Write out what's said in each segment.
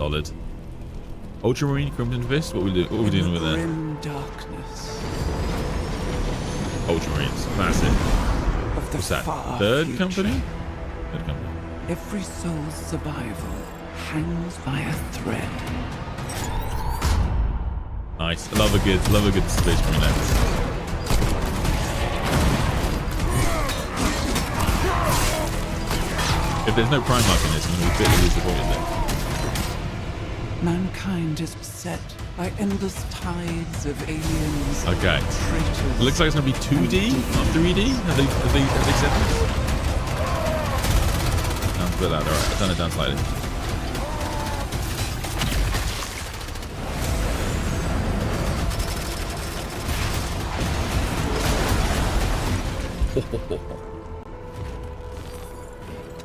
Solid. Ultramarine, Crimson Fist. What are we doing with that? Grim darkness. Ultramarines, massive. Of the What's that? far Third future. company? Third company. Every soul's survival hangs by a thread. Nice. Love a good Space Marine lens. If there's no Prime Mark in this, I'm going to be bitterly disappointed there. Mankind is beset by endless tides of aliens. Okay. Traitors. It looks like it's going to be 2D, not 3D. Have they said this? Sounds a bit loud. Alright, I've done it down slightly.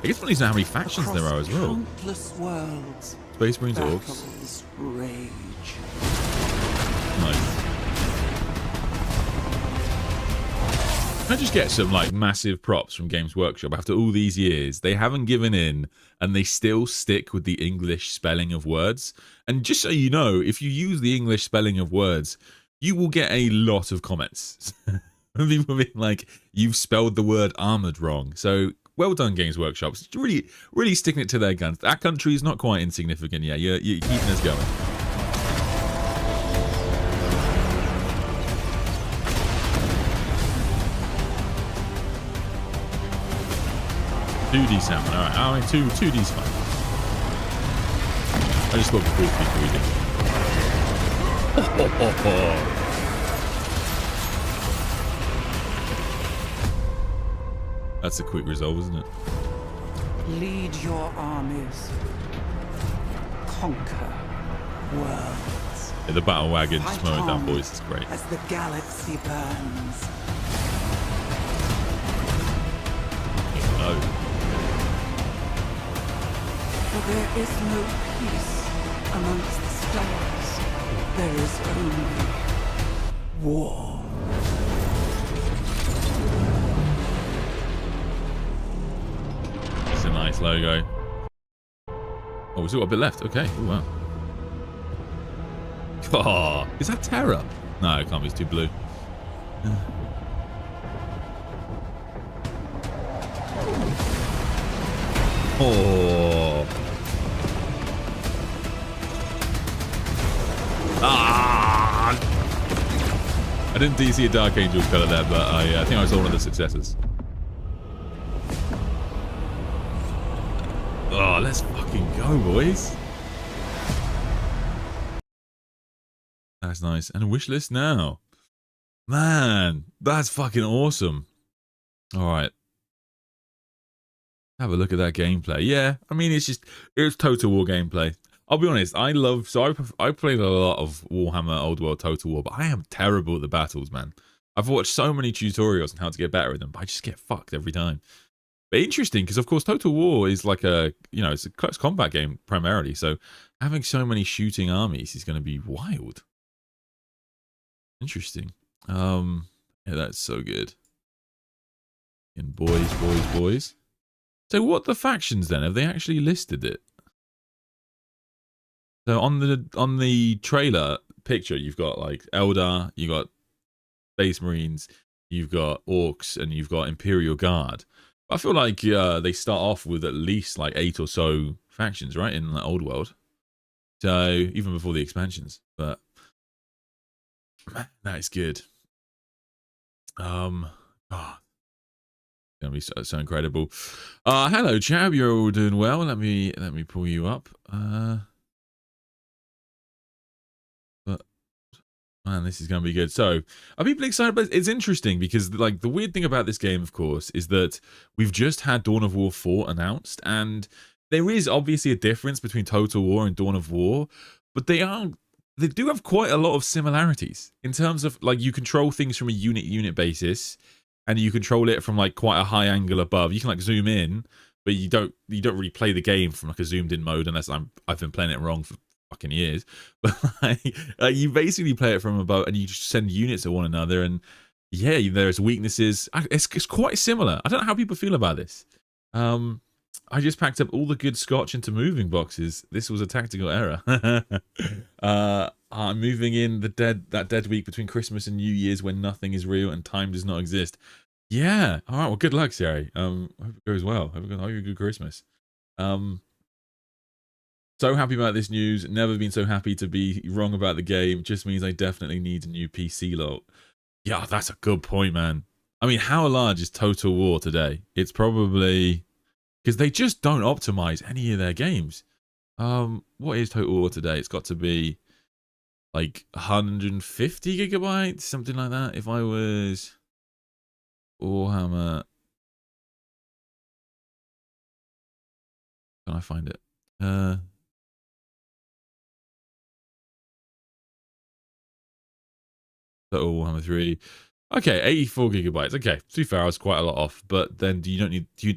I guess one needs to know how many factions there are as well. Countless worlds. Space Marines, Orcs. Battles rage. Nice. Can I just get some like massive props from Games Workshop after all these years? They haven't given in and they still stick with the English spelling of words. And just so you know, if you use the English spelling of words, you will get a lot of comments. People being like, you've spelled the word armored wrong. So well done, Games Workshop. Really sticking it to their guns. That country is not quite insignificant. Yeah, you're keeping us going. $2D salmon. All right, I mean, 2D's fine. I just thought before we did. That's a quick resolve, isn't it? Lead your armies. Conquer worlds. Yeah, the battle wagon just Fight mowing down on boys is great. as the galaxy burns. Oh. For there is no peace amongst the stars. There is only war. It's a nice logo. Oh, we've still got a bit left. Okay. Ooh, wow. Oh, is that Terra? No, it can't be. It's too blue. Oh. Ah! I didn't DC a Dark Angel color there, but I think I saw one of the successes. Oh, let's fucking go, boys. That's nice. And a wish list now. Man, that's fucking awesome. All right. Have a look at that gameplay. Yeah, I mean, it's Total War gameplay. I'll be honest, I played a lot of Warhammer Old World Total War, but I am terrible at the battles, man. I've watched so many tutorials on how to get better at them, but I just get fucked every time. But interesting, because of course Total War is like it's a close combat game primarily, so having so many shooting armies is going to be wild. Interesting. Yeah, that's so good. And boys. So what the factions then? Have they actually listed it? So on the trailer picture, you've got like Eldar, you've got Space Marines, you've got Orcs, and you've got Imperial Guard. I feel like they start off with at least like 8 or so factions, right, in the Old World. So even before the expansions, but man, that is good. Oh, it's gonna be so incredible. Hello, Chab. You're all doing well. Let me pull you up. Man, this is going to be good. So, are people excited about it? It's interesting because, like, the weird thing about this game, of course, is that we've just had Dawn of War 4 announced, and there is obviously a difference between Total War and Dawn of War, but they do have quite a lot of similarities in terms of, like, you control things from a unit basis, and you control it from, like, quite a high angle above. You can, like, zoom in, but you don't really play the game from, like, a zoomed in mode unless I've been playing it wrong for fucking years, but like, you basically play it from above and you just send units at one another, and yeah, there's weaknesses. It's quite similar. I don't know how people feel about this. I just packed up all the good scotch into moving boxes. This was a tactical error. I'm moving in that dead week between Christmas and New Year's when nothing is real and time does not exist. Yeah. All right. Well, good luck, Sari. Hope it goes well. Hope you have a good Christmas. So happy about this news. Never been so happy to be wrong about the game. Just means I definitely need a new PC lot. Yeah, that's a good point, man. I mean, how large is Total War today? It's probably because they just don't optimize any of their games. What is Total War today? It's got to be like 150 gigabytes, something like that. If I was Warhammer, can I find it? Total Warhammer 3. Okay, 84 gigabytes. Okay, to be fair, I was quite a lot off. But then,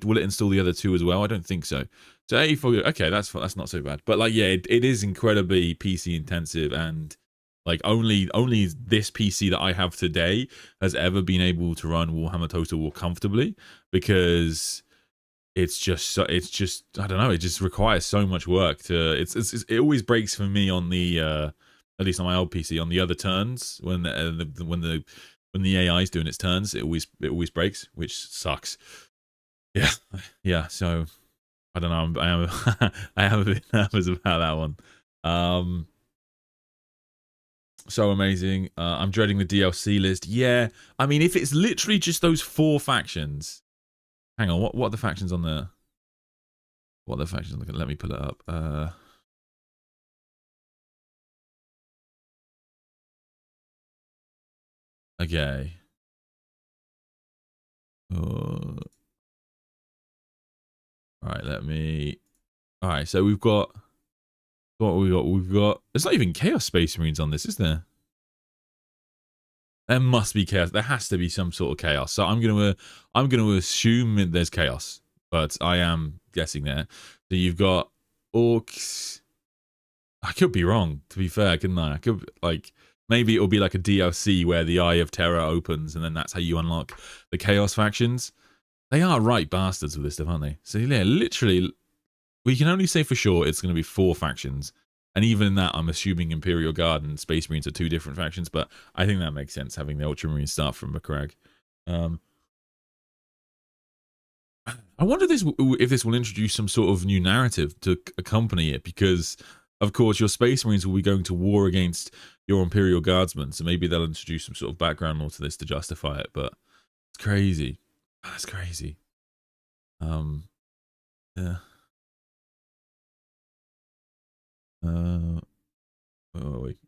will it install the other two as well? I don't think so. So 84. Okay, that's not so bad. But like, yeah, it is incredibly PC intensive, and like only this PC that I have today has ever been able to run Warhammer Total War comfortably, because it's just I don't know. It just requires so much work to. It always breaks for me on the at least on my old PC on the other turns when the AI is doing its turns. It always breaks, which sucks. Yeah. So I don't know. I am a bit nervous about that one. So amazing. I'm dreading the DLC list. Yeah, I mean, if it's literally just those 4 factions. Hang on, what are the factions on there? What are the factions on there? Let me pull it up. Okay. All right, all right, so we've got we've got there's not even Chaos Space Marines on this, is there? There must be chaos. There has to be some sort of chaos. So I'm gonna assume there's chaos, but I am guessing there. So you've got orcs. I could be wrong, to be fair, couldn't I? I could, like, maybe it'll be like a DLC where the Eye of Terror opens, and then that's how you unlock the Chaos factions. They are right bastards with this stuff, aren't they? So yeah, literally, we can only say for sure it's going to be 4 factions. And even in that, I'm assuming Imperial Guard and Space Marines are 2 different factions, but I think that makes sense, having the Ultramarines start from Macragge. I wonder if this will introduce some sort of new narrative to accompany it, because, of course, your Space Marines will be going to war against your Imperial Guardsmen, so maybe they'll introduce some sort of background more to this to justify it, but it's crazy. That's crazy. Yeah. Wait.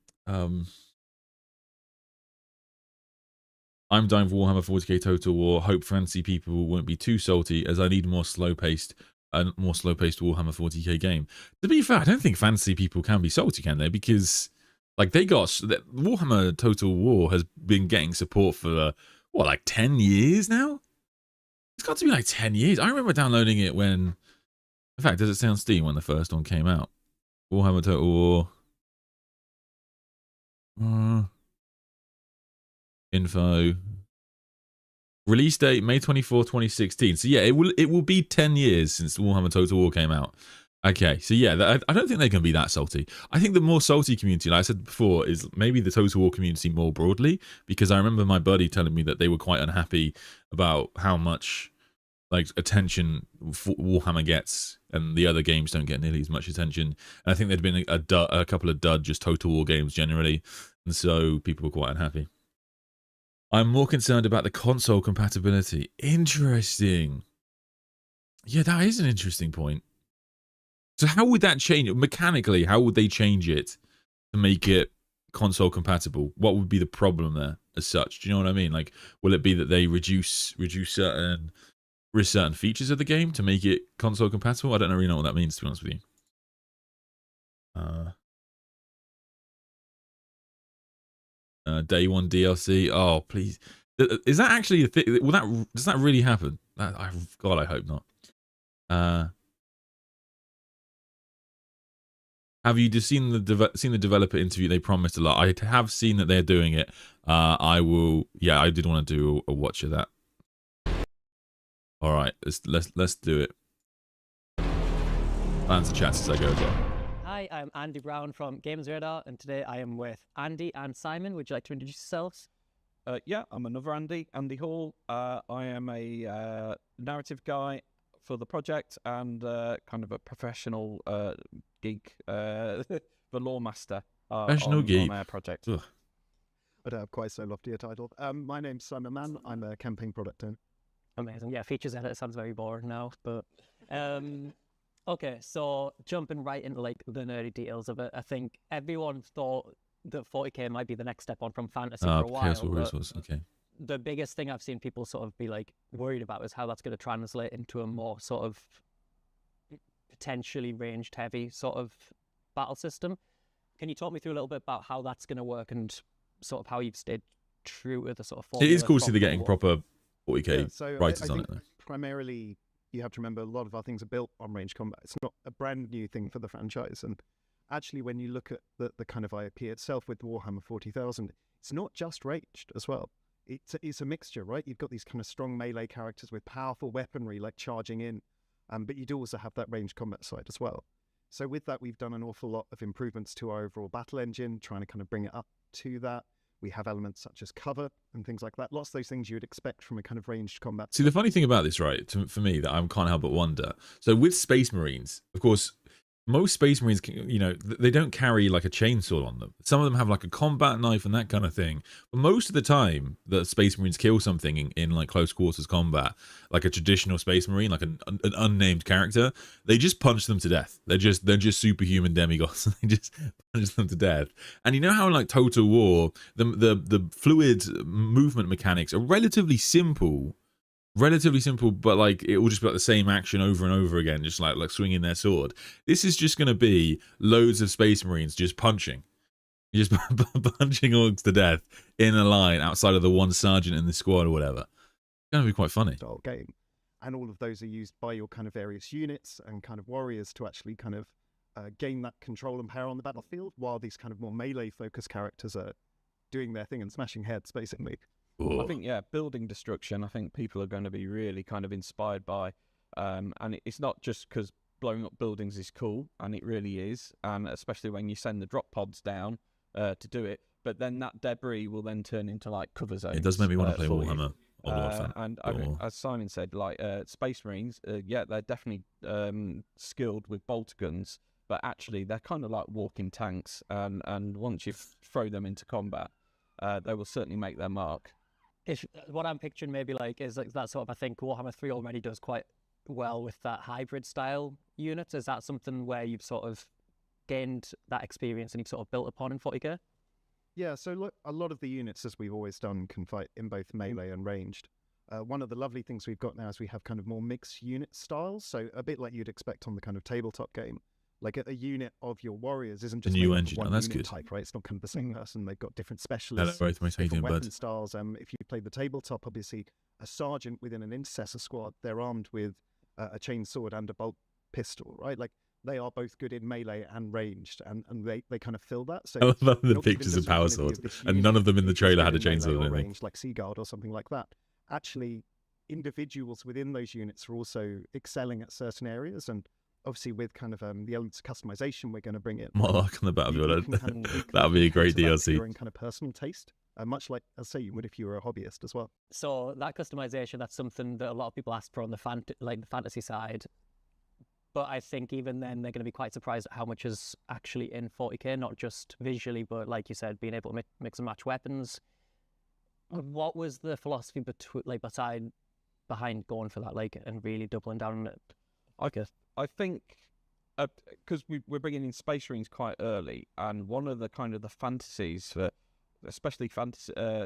I'm dying for Warhammer 40k Total War. Hope fancy people won't be too salty, as I need more slow-paced Warhammer 40k game. To be fair, I don't think fancy people can be salty, can they? Because like Warhammer Total War has been getting support for what, like 10 years now? It's got to be like 10 years. I remember downloading it when, in fact, does it say on Steam when the first one came out? Warhammer Total War. Info. Release date May 24, 2016. So yeah, it will be 10 years since Warhammer Total War came out. Okay, so yeah, I don't think they can be that salty. I think the more salty community, like I said before, is maybe the Total War community more broadly, because I remember my buddy telling me that they were quite unhappy about how much like attention Warhammer gets, and the other games don't get nearly as much attention. And I think there'd been a couple of dud just Total War games generally, and so people were quite unhappy. I'm more concerned about the console compatibility. Interesting. Yeah, that is an interesting point. So how would that change it? Mechanically, how would they change it to make it console compatible? What would be the problem there as such? Do you know what I mean? Like, will it be that they reduce certain features of the game to make it console compatible? I don't really know what that means, to be honest with you. Day 1 DLC. Oh, please. Is that actually a thing? Does that really happen? God, I hope not. Have you just seen the developer interview? They promised a lot. I have seen that they're doing it. I will. Yeah, I did want to do a watch of that. All right, let's do it. answer chats as I go as well. Hi, I'm Andy Brown from Games Radar, and today I am with Andy and Simon. Would you like to introduce yourselves? Yeah, I'm another Andy Hall. I am a narrative guy for the project and kind of a professional geek, the lore master on our project. Ugh. I don't have quite so lofty a title. My name's Simon Mann. I'm a campaign product owner. Amazing. Yeah, features editor sounds very boring now, but okay. So jumping right into like the nerdy details of it, I think everyone thought that 40k might be the next step on from fantasy for a while. Chaos Warriors was okay. The biggest thing I've seen people sort of be like worried about is how that's going to translate into a more sort of potentially ranged heavy sort of battle system. Can you talk me through a little bit about how that's going to work and sort of how you've stayed true to the sort of formula? It is cool to see they're getting proper 40k so writers I on think it though. primarily you have to remember a lot of our things are built on range combat. It's not a brand new thing for the franchise. And actually, when you look at the kind of IP itself with Warhammer 40,000, it's not just ranged as well. It's a mixture, right? You've got these kind of strong melee characters with powerful weaponry like charging in, but you do also have that ranged combat side as well. So with that, we've done an awful lot of improvements to our overall battle engine, trying to kind of bring it up to that. We have elements such as cover and things like that. Lots of those things you would expect from a kind of ranged combat. See, the funny thing about this, right, for me, that I can't help but wonder. So with Space Marines, of course, most Space Marines, they don't carry like a chainsaw on them. Some of them have like a combat knife and that kind of thing. But most of the time that Space Marines kill something in like close quarters combat, like a traditional Space Marine, like an unnamed character, they just punch them to death. They're just superhuman demigods. They just punch them to death. And you know how in like Total War, the fluid movement mechanics are relatively simple, but like it will just be like the same action over and over again, just like swinging their sword. This is just going to be loads of Space Marines just punching orcs to death in a line outside of the one sergeant in the squad or whatever. It's going to be quite funny. Style game. And all of those are used by your kind of various units and kind of warriors to actually kind of gain that control and power on the battlefield, while these kind of more melee focused characters are doing their thing and smashing heads basically. I think, yeah, building destruction, I think people are going to be really kind of inspired by. And it's not just because blowing up buildings is cool, and it really is, and especially when you send the drop pods down to do it, but then that debris will then turn into like cover zones. It does make me want to play for you. Warhammer. As Simon said, like Space Marines, yeah, they're definitely skilled with bolter guns, but actually they're kind of like walking tanks, and once you throw them into combat, they will certainly make their mark. What I'm picturing maybe like is like that sort of, I think Warhammer 3 already does quite well with that hybrid style unit. Is that something where you've sort of gained that experience and you've sort of built upon in 40k? Yeah, so look, a lot of the units, as we've always done, can fight in both melee and ranged. One of the lovely things we've got now is we have kind of more mixed unit styles, so a bit like you'd expect on the kind of tabletop game. Like a unit of your warriors isn't just new one engine. unit That's good. type, right? It's not kind of the same person. They've got different specialists, Hello, both. different weapon styles. If you play the tabletop, obviously a sergeant within an intercessor squad, they're armed with a chain sword and a bolt pistol, right? Like they are both good in melee and ranged, and they kind of fill that. So I love the pictures of power swords, and none of them in the trailer had a chainsaw in it. Like Seaguard or something like that. Actually, individuals within those units are also excelling at certain areas, and obviously with kind of the elements of customization we're going to bring in. Mark on the battlefield. That would be a great DLC. Your own kind of personal taste, much like, I'll say, you would if you were a hobbyist as well. So that customization, that's something that a lot of people ask for on the fantasy side. But I think even then they're going to be quite surprised at how much is actually in 40k, not just visually, but like you said, being able to mix and match weapons. What was the philosophy behind going for that, like, and really doubling down on it? I think because we're bringing in Space Marines quite early, and one of the kind of the fantasies for especially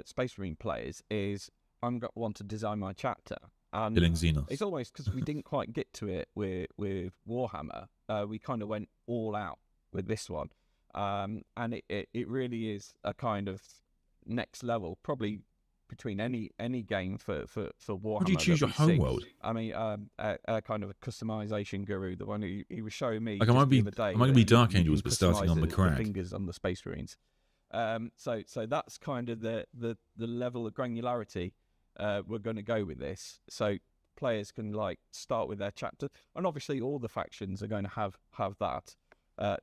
Space Marine players is I'm going to want to design my chapter. And Killing Xenos. It's always because we didn't quite get to it with Warhammer. We kind of went all out with this one, and it really is a kind of next level, probably between any game for Warhammer. How do you choose your home world? I mean, a kind of a customization guru, the one he was showing me. Like, am I going to be Dark Angels, but starting on the crack? Fingers on the Space Marines. So that's kind of the level of granularity we're going to go with this. So players can like start with their chapter, and obviously all the factions are going to have that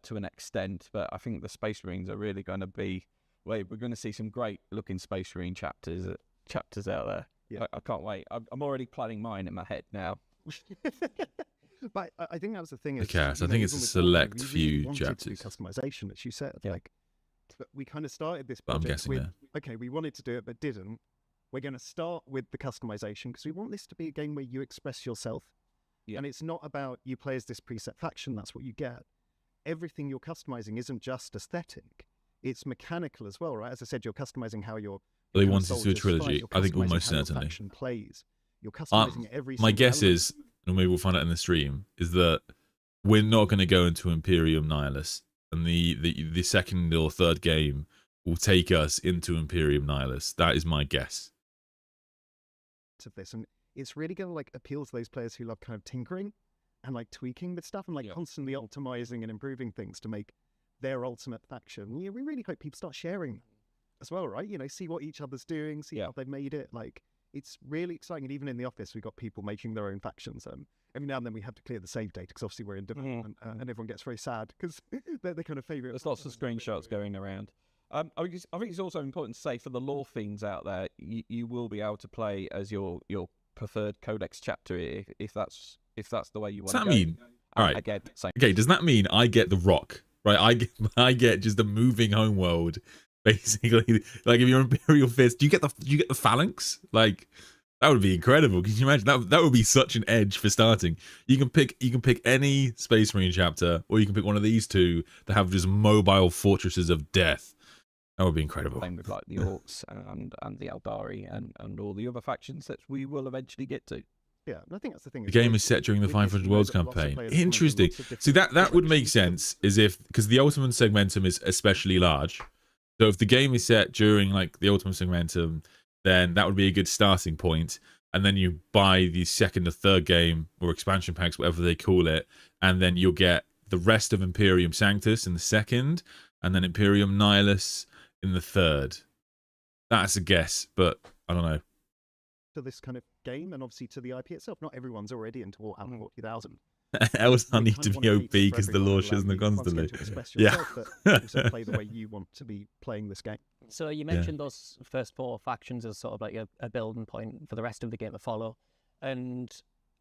to an extent. But I think the Space Marines are really going to be. We're going to see some great looking Space Marine chapters out there. Yeah. I can't wait. I'm already planning mine in my head now. But I think that was the thing. Is, Okay, so I you know, think it's even a with Warhammer, select we really few wanted to do chapters. customization, as you said. Yeah. Like, but we kind of started this But I'm project guessing, with, yeah. okay, we wanted to do it but didn't. We're going to start with the customization because we want this to be a game where you express yourself. Yeah. And it's not about you play as this preset faction, that's what you get. Everything you're customizing isn't just aesthetic, it's mechanical as well, right? As I said, you're customizing how your They kind of wanted to do a soldiers fight, trilogy. you're I think customizing almost how your certainly. faction plays. You're customizing every My single guess element. is, and maybe we'll find out in the stream, is that we're not going to go into Imperium Nihilus, and the second or third game will take us into Imperium Nihilus. That is my guess. of this, and it's really going to like appeal to those players who love kind of tinkering and like tweaking with stuff and like constantly optimizing and improving things to make their ultimate faction. Yeah, we really hope people start sharing as well, right? You know, see what each other's doing, see how they've made it. Like, it's really exciting. And even in the office, we've got people making their own factions. Every now and then we have to clear the save data because obviously we're in development, and everyone gets very sad because they're the kind of favorite. There's lots of screenshots going around. I think it's also important to say for the lore fiends out there, you will be able to play as your preferred codex chapter if that's the way you want to go. Does that mean? All right. Again, same. Okay. Does that mean I get the rock? Right. I get just a moving homeworld. Basically, like if you're Imperial Fist, do you get the phalanx? Like that would be incredible. Can you imagine that would be such an edge for starting. You can pick any Space Marine chapter, or you can pick one of these two that have just mobile fortresses of death. That would be incredible. Same with like the Orcs and the Eldari and all the other factions that we will eventually get to. Yeah, I think that's the thing. The game is set during the 500 Worlds campaign. Interesting. See, that would make sense, because the Ultimum Segmentum is especially large. So if the game is set during like the Ultimum Segmentum, then that would be a good starting point. And then you buy the second or third game, or expansion packs, whatever they call it, and then you'll get the rest of Imperium Sanctus in the second, and then Imperium Nihilus in the third. That's a guess, but I don't know. To this kind of game, and obviously to the IP itself. Not everyone's already into Warhammer 40,000. Else I You need kind to of be wanna OP cater for because the everyone, law like, shows them you once constantly. again to express Yeah. yourself, but also play the way you want to be playing this game. So you mentioned those first four factions as sort of like a building point for the rest of the game to follow. And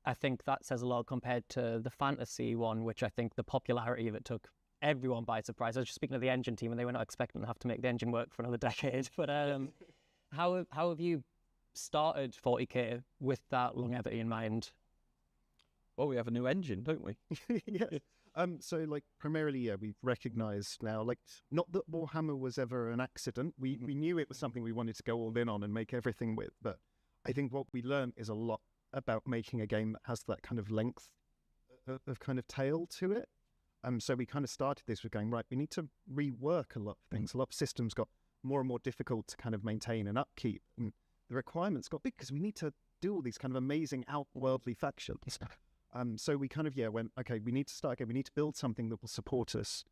I think that says a lot compared to the fantasy one, which I think the popularity of it took everyone by surprise. I was just speaking to the engine team and they were not expecting to have to make the engine work for another decade. But how have you started 40k with that longevity in mind? Well, we have a new engine, don't we? Yes. So like primarily, we've recognised now, like, not that Warhammer was ever an accident. We knew it was something we wanted to go all in on and make everything with. But I think what we learned is a lot about making a game that has that kind of length of kind of tail to it. So we kind of started this with going, right, we need to rework a lot of things. A lot of systems got more and more difficult to kind of maintain and upkeep. And the requirements got big because we need to do all these kind of amazing outworldly factions. So we kind of, went, okay, we need to start again. We need to build something that will support us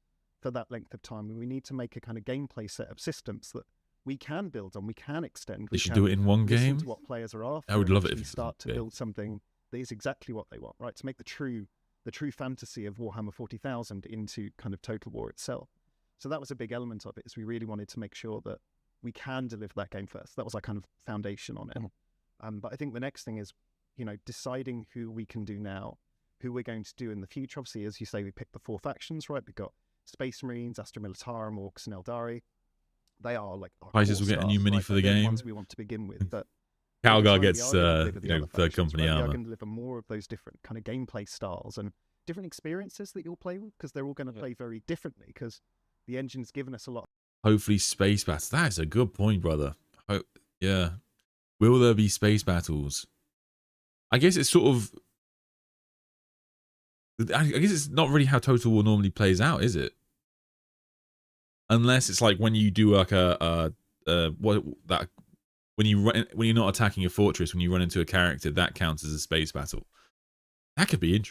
for that length of time. And we need to make a kind of gameplay set of systems that we can build on, we can extend. They should do it in one listen game. to what players are after. I would love it and if start to yeah. build something that is exactly what they want, right? To make the true fantasy of Warhammer 40,000 into kind of Total War itself. So that was a big element of it, is we really wanted to make sure that we can deliver that game first. That was our kind of foundation on it. But I think the next thing is, deciding who we can do now, who we're going to do in the future. Obviously, as you say, we picked the four factions, right? We've got Space Marines, Astra Militarum, Orcs, and Eldari. They are like Prizes will get a new mini for the They're game. ones we want to begin with, but Calgar we gets are gonna deliver the other third factions, company right? We are armor. going to deliver more of those different kind of gameplay styles and different experiences that you'll play with, because they're all going to play very differently, because the engine's given us a lot. Hopefully space battles. That is a good point, brother. Yeah. Will there be space battles? I guess it's sort of... I guess it's not really how Total War normally plays out, is it? Unless it's like when you do like when you're not attacking a fortress, when you run into a character, that counts as a space battle. That could be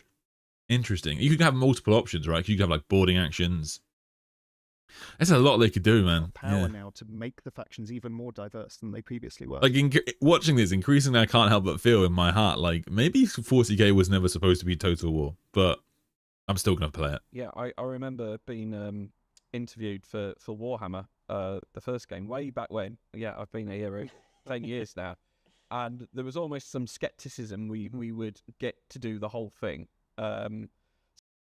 interesting. You could have multiple options, right? You could have like boarding actions. That's a lot they could do, man. power now to make the factions even more diverse than they previously were. Like watching this, increasingly, I can't help but feel in my heart like maybe 40k was never supposed to be Total War, but I'm still gonna play it. Yeah, I remember being interviewed for Warhammer, the first game, way back when. Yeah, I've been here 10 years now. And there was almost some skepticism we would get to do the whole thing.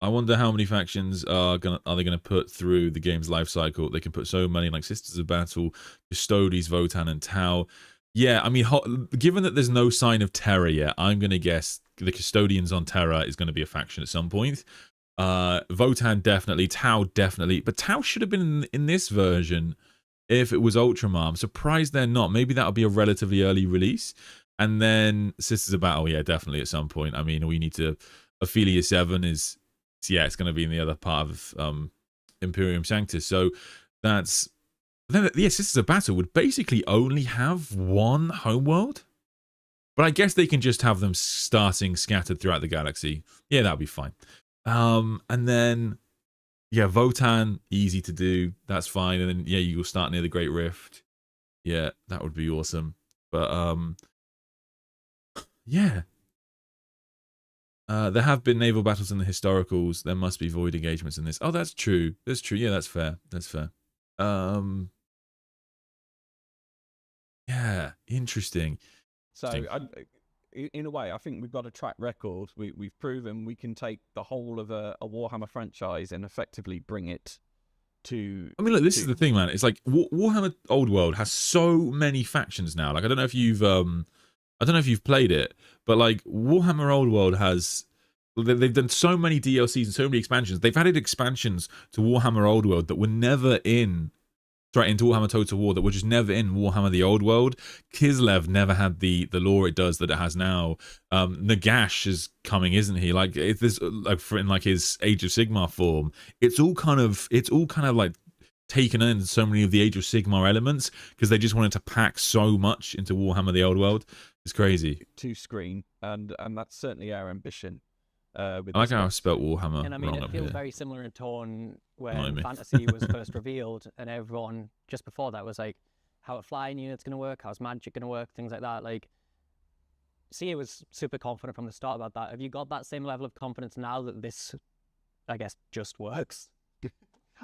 I wonder how many factions are they gonna put through the game's life cycle. They can put so many, like Sisters of Battle, Custodes, Votan, and Tau. Yeah, I mean, given that there's no sign of Terra yet, I'm gonna guess the Custodians on Terra is gonna be a faction at some point. Votan definitely, Tau definitely, but Tau should have been in this version if it was Ultramar. I'm surprised they're not. Maybe that'll be a relatively early release. And then Sisters of Battle, yeah, definitely at some point. I mean, we need to. Ophelia 7 is. Yeah, it's going to be in the other part of Imperium Sanctus. So that's... Then, yeah, Sisters of Battle would basically only have one homeworld. But I guess they can just have them starting scattered throughout the galaxy. Yeah, that'll be fine. And then... Yeah, Votan, easy to do. That's fine. And then, yeah, you'll start near the Great Rift. Yeah, that would be awesome. But, yeah. There have been naval battles in the historicals. There must be void engagements in this. Oh, that's true. That's true. Yeah, that's fair. That's fair. Yeah, interesting. So, in a way, I think we've got a track record. We've proven we can take the whole of a Warhammer franchise and effectively bring it to... I mean, look, this is the thing, man. It's like Warhammer Old World has so many factions now. Like, I don't know if you've played it, but like Warhammer Old World has, they've done so many DLCs and so many expansions. They've added expansions to Warhammer Old World that were never into Warhammer Total War, that were just never in Warhammer the Old World. Kislev never had the lore it does that it has now. Nagash is coming, isn't he? Like, if there's like in like his Age of Sigmar form, it's all kind of like taken in so many of the Age of Sigmar elements because they just wanted to pack so much into Warhammer the Old World. It's crazy. To screen, and that's certainly our ambition. I like how I spelt Warhammer. And I mean, wrong it feels here. very similar in tone when Fantasy was first revealed, and everyone just before that was like, how a flying unit's going to work, how's magic going to work, things like that. Like, CA was super confident from the start about that. Have you got that same level of confidence now that this, I guess, just works?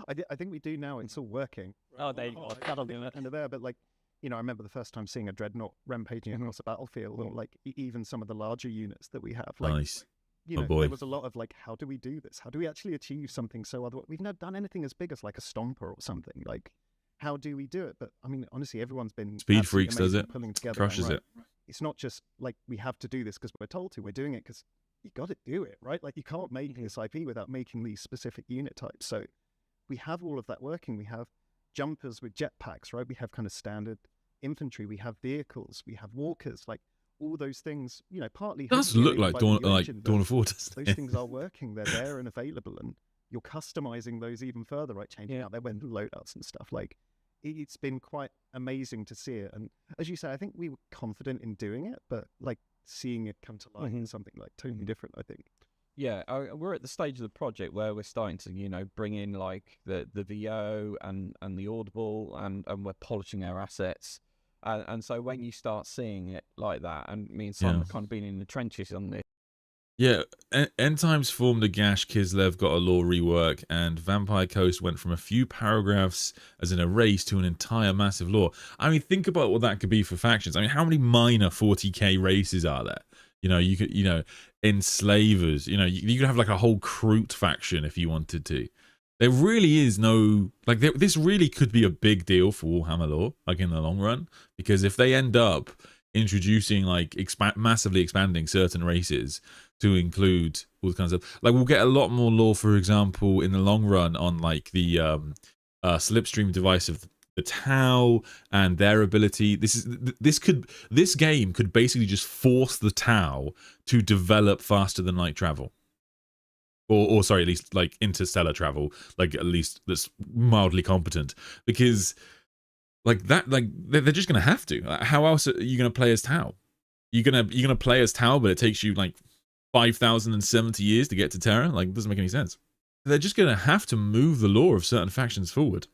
I think we do now. It's all working. Oh, there you go. That'll do it. And there, but like, you know, I remember the first time seeing a Dreadnought rampaging across a battlefield, or like even some of the larger units that we have. Like, Nice. You know, Oh boy. there was a lot of like, how do we do this? How do we actually achieve something so other? We've never done anything as big as like a Stomper or something. Like, how do we do it? But I mean, honestly, everyone's been Speed absolutely Freaks does amazing it. pulling together. Crushes right? it. It's not just like we have to do this because we're told to. We're doing it because you got to do it, right? Like, you can't make this IP without making these specific unit types. So we have all of that working. We have jumpers with jetpacks, right? We have kind of standard infantry. We have vehicles. We have walkers. Like, all those things, you know, partly... It does look like Dawn of War. Those things are working. They're there and available, and you're customizing those even further, right? Changing out their window loadouts and stuff. Like, it's been quite amazing to see it. And as you say, I think we were confident in doing it, but like seeing it come to life is something like totally different, I think. Yeah, we're at the stage of the project where we're starting to, you know, bring in like the VO and the Audible, and we're polishing our assets. And so when you start seeing it like that, and me and Simon have kind of been in the trenches on this. Yeah, End Times formed a Gash, Kislev got a lore rework, and Vampire Coast went from a few paragraphs as in a race to an entire massive lore. I mean, think about what that could be for factions. I mean, how many minor 40k races are there? You know, you could, you know, enslavers, you know, you could have like a whole Kroot faction if you wanted to. There really is no, like, this really could be a big deal for Warhammer lore, like in the long run, because if they end up introducing, like, massively expanding certain races to include all kinds of, like, we'll get a lot more lore, for example, in the long run on, like, the slipstream device of the Tau and their ability. This game could basically just force the Tau to develop faster than light travel. Or sorry, at least like interstellar travel, like at least that's mildly competent, because like that, like they're just gonna have to. Like, how else are you gonna play as Tau? You're gonna play as Tau, but it takes you like 5,070 years to get to Terra. Like, it doesn't make any sense. they're just going to have to move the lore of certain factions forward.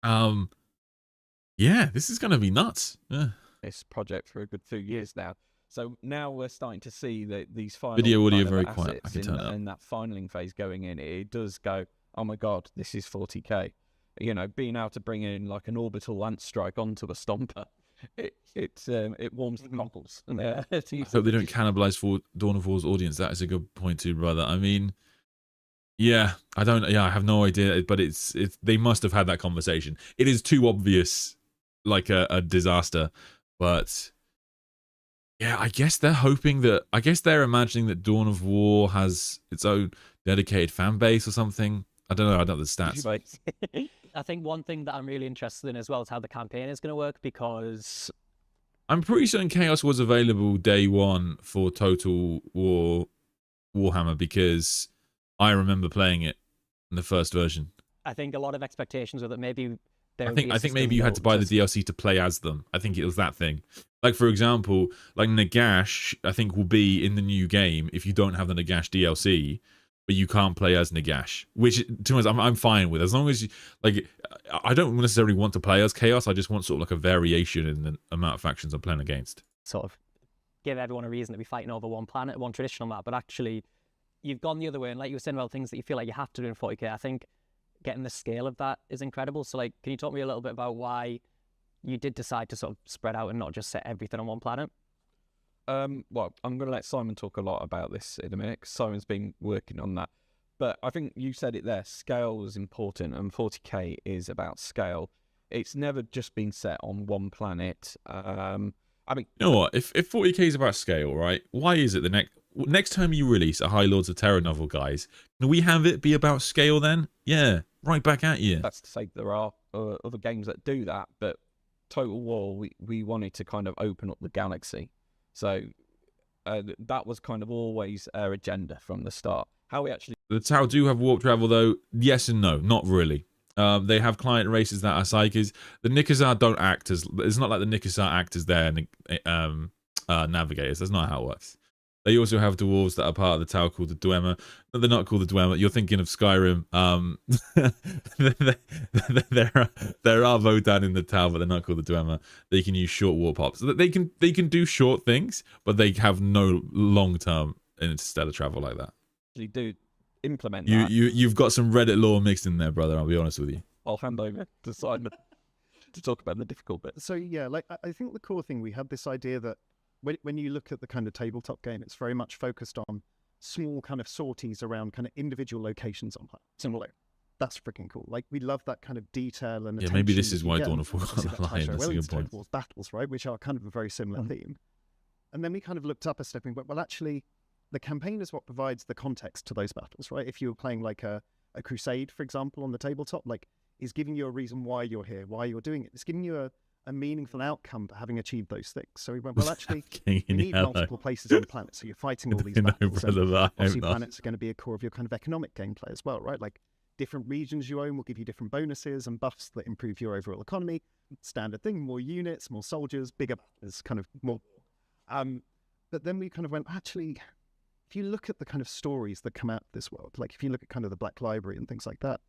Yeah, this is going to be nuts. Yeah. This project for a good 2 years now. So now we're starting to see that these final Video, audio, kind of very quiet. I assets can turn it up. in that finaling phase going in. It does go, oh my god, this is 40k. You know, being able to bring in like an orbital lance strike onto a stomper, it warms the cockles. I hope they don't cannibalize for Dawn of War's audience. That is a good point too, brother. I mean, yeah, I have no idea, but it's they must have had that conversation. It is too obvious, like a disaster, but yeah, I guess they're imagining that Dawn of War has its own dedicated fan base or something. I don't know. I don't know the stats. I think one thing that I'm really interested in as well is how the campaign is going to work, because I'm pretty certain Chaos was available day one for Total War Warhammer, because I remember playing it in the first version. I think a lot of expectations were that maybe I think maybe you had to buy the DLC to play as them. I think it was that thing. Like, for example, like Nagash, I think will be in the new game if you don't have the Nagash DLC, but you can't play as Nagash, which, to be honest, I'm fine with, as long as you, like, I don't necessarily want to play as Chaos. I just want sort of like a variation in the amount of factions I'm playing against. Sort of give everyone a reason to be fighting over one planet, one traditional map, but actually you've gone the other way, and like you were saying, well, things that you feel like you have to do in 40k, I think getting the scale of that is incredible. So, like, can you talk to me a little bit about why you did decide to sort of spread out and not just set everything on one planet? Well, I'm going to let Simon talk a lot about this in a minute, because Simon's been working on that. But I think you said it there, scale was important, and 40k is about scale. It's never just been set on one planet. I mean, you know what? If 40k is about scale, right? Why is it the next time you release a High Lords of Terror novel, guys, can we have it be about scale then? Yeah, right back at you. That's to say there are other games that do that, but Total War, we wanted to kind of open up the galaxy. So that was kind of always our agenda from the start. How we actually... The Tau do have warp travel, though. Yes and no, not really. They have client races that are psykers. The Nikazar don't act as... It's not like the Nikazar act as their navigators. That's not how it works. They also have dwarves that are part of the Tau called the Dwemer. No, they're not called the Dwemer. You're thinking of Skyrim. There are Vodan in the Tau, but they're not called the Dwemer. They can use short warp hops. They can do short things, but they have no long-term interstellar travel like that. Actually do implement that. You've got some Reddit lore mixed in there, brother. I'll be honest with you. I'll hand over to Simon to talk about the difficult bit. So yeah, like I think the core thing, we had this idea that when you look at the kind of tabletop game, it's very much focused on small kind of sorties around kind of individual locations on planet. Similar. That's freaking cool. Like, we love that kind of detail and attention. Maybe this is why Dawn of War got the line. That's a good point. Wars battles, right, which are kind of a very similar theme. And then we kind of looked up a step and went, well, actually, the campaign is what provides the context to those battles, right? If you were playing like a crusade, for example, on the tabletop, like, is giving you a reason why you're here, why you're doing it. It's giving you a meaningful outcome for having achieved those things. So we went, well, actually, you need multiple places on the planet. So you're fighting all these battles. Obviously, planets are going to be a core of your kind of economic gameplay as well, right? Like, different regions you own will give you different bonuses and buffs that improve your overall economy. Standard thing, more units, more soldiers, bigger battles, kind of more. But then we kind of went, actually, if you look at the kind of stories that come out of this world, like if you look at kind of the Black Library and things like that,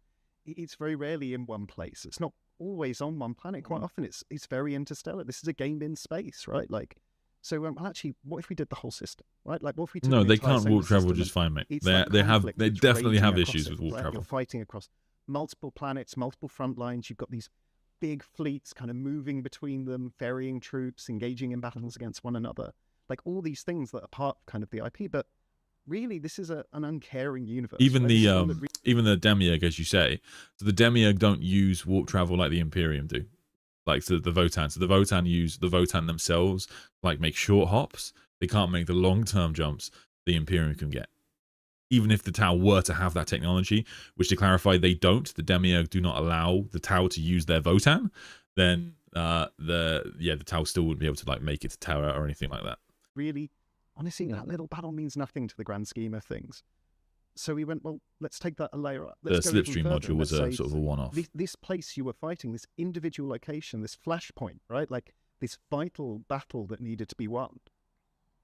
it's very rarely in one place. It's not always on one planet. Quite often it's very interstellar. This is a game in space, right? Like, so well, actually, what if we did the whole system, right? Like, what if we took No, they can't warp travel just fine, mate. They definitely have issues with warp travel. You're fighting across multiple planets, multiple front lines. You've got these big fleets kind of moving between them, ferrying troops, engaging in battles against one another. Like, all these things that are part of kind of the IP, but really, this is an uncaring universe. Even even the Demiurge, as you say, so the Demiurge don't use warp travel like the Imperium do, like the Votan. So the Votan use the Votan themselves, like make short hops. They can't make the long-term jumps the Imperium can get. Even if the Tau were to have that technology, which to clarify, they don't. The Demiurge do not allow the Tau to use their Votan. Then the Tau still wouldn't be able to like make it to Terra or anything like that. Really, honestly, that little battle means nothing to the grand scheme of things. So we went, well, let's take that a layer up. The Slipstream module was a sort of a one-off. This place you were fighting, this individual location, this flashpoint, right? Like this vital battle that needed to be won.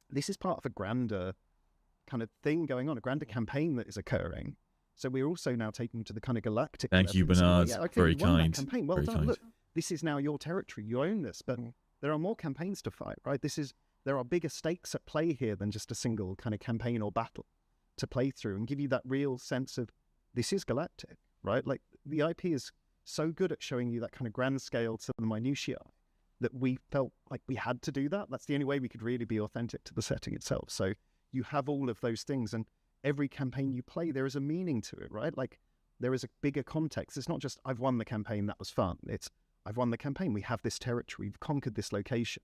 This is part of a grander kind of thing going on, a grander campaign that is occurring. So we're also now taking to the kind of galactic. Thank you, level and saying, Bernard. yeah, okay, Very you won that kind. campaign. Well Very done. kind. Look, this is now your territory. You own this, but there are more campaigns to fight, right? There are bigger stakes at play here than just a single kind of campaign or battle to play through, and give you that real sense of this is galactic, right? Like the IP is so good at showing you that kind of grand scale to the minutiae that we felt like we had to do that. That's the only way we could really be authentic to the setting itself. So you have all of those things, and every campaign you play, there is a meaning to it, right? Like there is a bigger context. It's not just I've won the campaign, that was fun. It's I've won the campaign, we have this territory, we've conquered this location.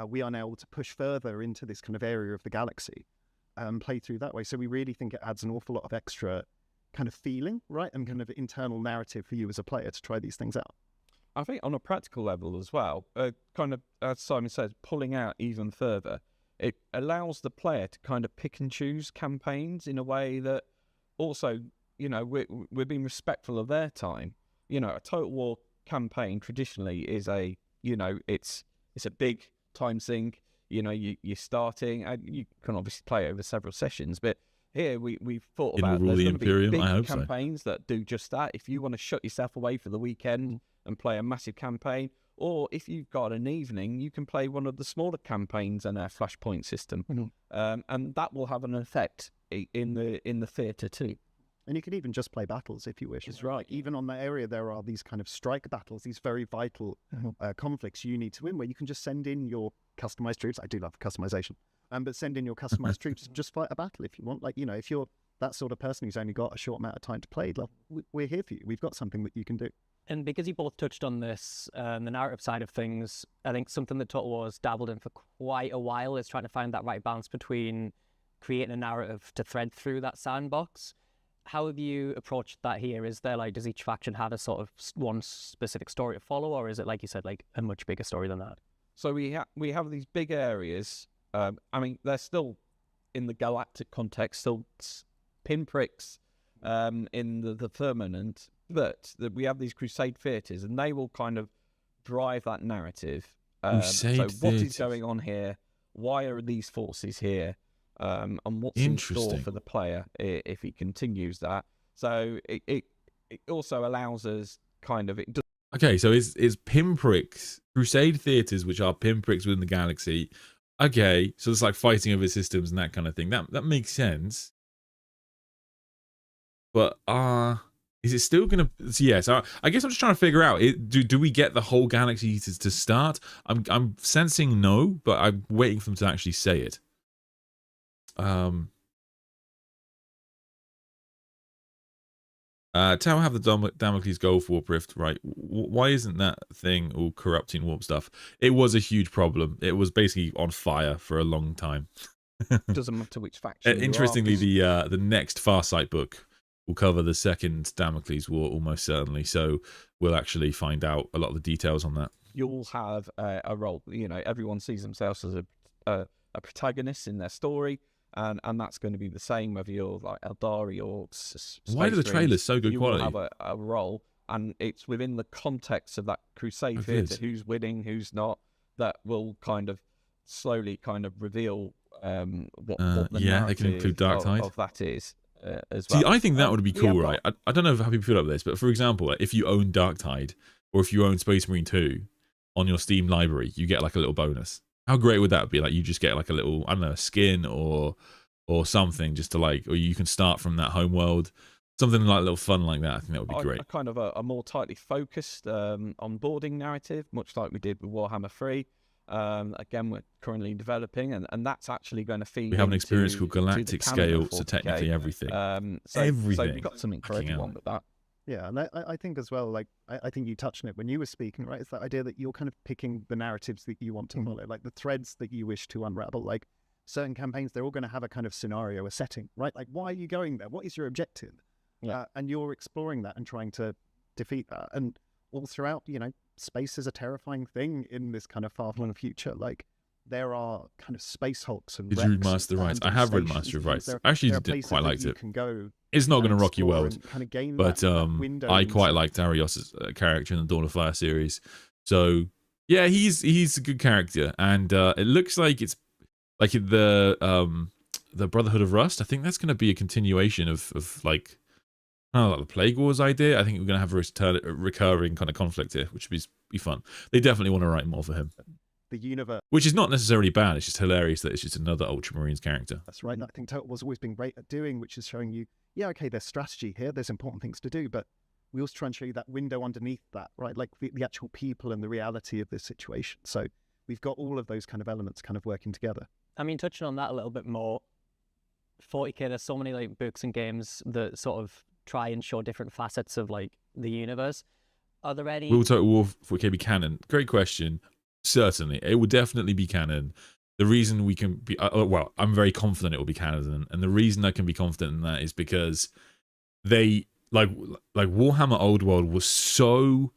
We are now able to push further into this kind of area of the galaxy and play through that way. So we really think it adds an awful lot of extra kind of feeling, right? And kind of internal narrative for you as a player to try these things out. I think on a practical level as well, kind of, as Simon says, pulling out even further, it allows the player to kind of pick and choose campaigns in a way that also, you know, we're being respectful of their time. You know, a Total War campaign traditionally is a, you know, it's a big time sink. You know, you're starting, and you can obviously play over several sessions, but here we've thought It'll about rule there's the going to be Imperium, big I hope so. campaigns that do just that. If you want to shut yourself away for the weekend and play a massive campaign, or if you've got an evening, you can play one of the smaller campaigns in our flashpoint system, and that will have an effect in the theatre too. And you can even just play battles if you wish. That's right. Even on that area, there are these kind of strike battles, these very vital conflicts you need to win, where you can just send in your customized troops. I do love customization. But send in your customized troops, just fight a battle if you want. Like, you know, if you're that sort of person who's only got a short amount of time to play, like, we're here for you. We've got something that you can do. And because you both touched on this, the narrative side of things, I think something that Total War has dabbled in for quite a while is trying to find that right balance between creating a narrative to thread through that sandbox. How have you approached that here? Is there like, does each faction have a sort of one specific story to follow, or is it, like you said, like a much bigger story than that? So we have these big areas. I mean, they're still in the galactic context, still pinpricks in the firmament, but we have these crusade theatres, and they will kind of drive that narrative. So what is going on here? Why are these forces here? And what's in store for the player if he continues that? So it also allows us kind of... Okay, so is pinpricks, crusade theatres, which are pinpricks within the galaxy. Okay, so it's like fighting over systems and that kind of thing. That makes sense. But is it still gonna? So yeah, so I guess I'm just trying to figure out. Do we get the whole galaxy to start? I'm sensing no, but I'm waiting for them to actually say it. Tower have the Damocles Gulf Warp Rift, right? Why isn't that thing all corrupting warp stuff? It was a huge problem. It was basically on fire for a long time. Doesn't matter which faction. Interestingly, the next Farsight book will cover the second Damocles War almost certainly. So we'll actually find out a lot of the details on that. You'll have a role. You know, everyone sees themselves as a protagonist in their story. And that's going to be the same whether you're like Eldari or Why are the trailers so good quality? You will have a role, and it's within the context of that crusade theatre, who's winning, who's not, that will kind of slowly kind of reveal what the narrative they can include Darktide of that is as well. See, I think that would be cool, right? I don't know how people feel about this, but for example, if you own Darktide or if you own Space Marine 2 on your Steam library, you get like a little bonus. How great would that be? Like, you just get like a little, I don't know, skin or something just to like, or you can start from that home world, something like a little fun like that. I think that would be great. A kind of a more tightly focused onboarding narrative, much like we did with Warhammer 3. Again, we're currently developing, and that's actually going to feed. We have an experience called Galactic Scale, so technically everything. Everything. So we've got something for everyone with that. Yeah, and I think as well, like, I think you touched on it when you were speaking, right? It's that idea that you're kind of picking the narratives that you want to follow, like the threads that you wish to unravel. Like, certain campaigns, they're all going to have a kind of scenario, a setting, right? Like, why are you going there? What is your objective? Yeah. And you're exploring that and trying to defeat that. And all throughout, you know, space is a terrifying thing in this kind of far-flung future. Like, there are kind of space hulks and Did you read Master of Rights? I have read Master of Rights. I actually did quite liked it. It's not going to rock your world, kind of but I quite liked Arios' character in the Dawn of Fire series. So yeah, he's a good character, and it looks like it's like the Brotherhood of Rust. I think that's going to be a continuation of like I like the Plague Wars idea. I think we're going to have a recurring kind of conflict here, which would be fun. They definitely want to write more for him. The universe. Which is not necessarily bad. It's just hilarious that it's just another Ultramarines character. That's right. I think Total War's always been great at doing, which is showing you, yeah, okay, there's strategy here, there's important things to do, but we also try and show you that window underneath that, right? Like the actual people and the reality of this situation. So we've got all of those kind of elements kind of working together. I mean, touching on that a little bit more, 40k, there's so many like books and games that sort of try and show different facets of like the universe. Are there any? Will Total War 40k be canon? Great question. Certainly, it will definitely be canon. The reason we can be, well, I'm very confident it will be canon, and the reason I can be confident in that is because they like Warhammer Old World was so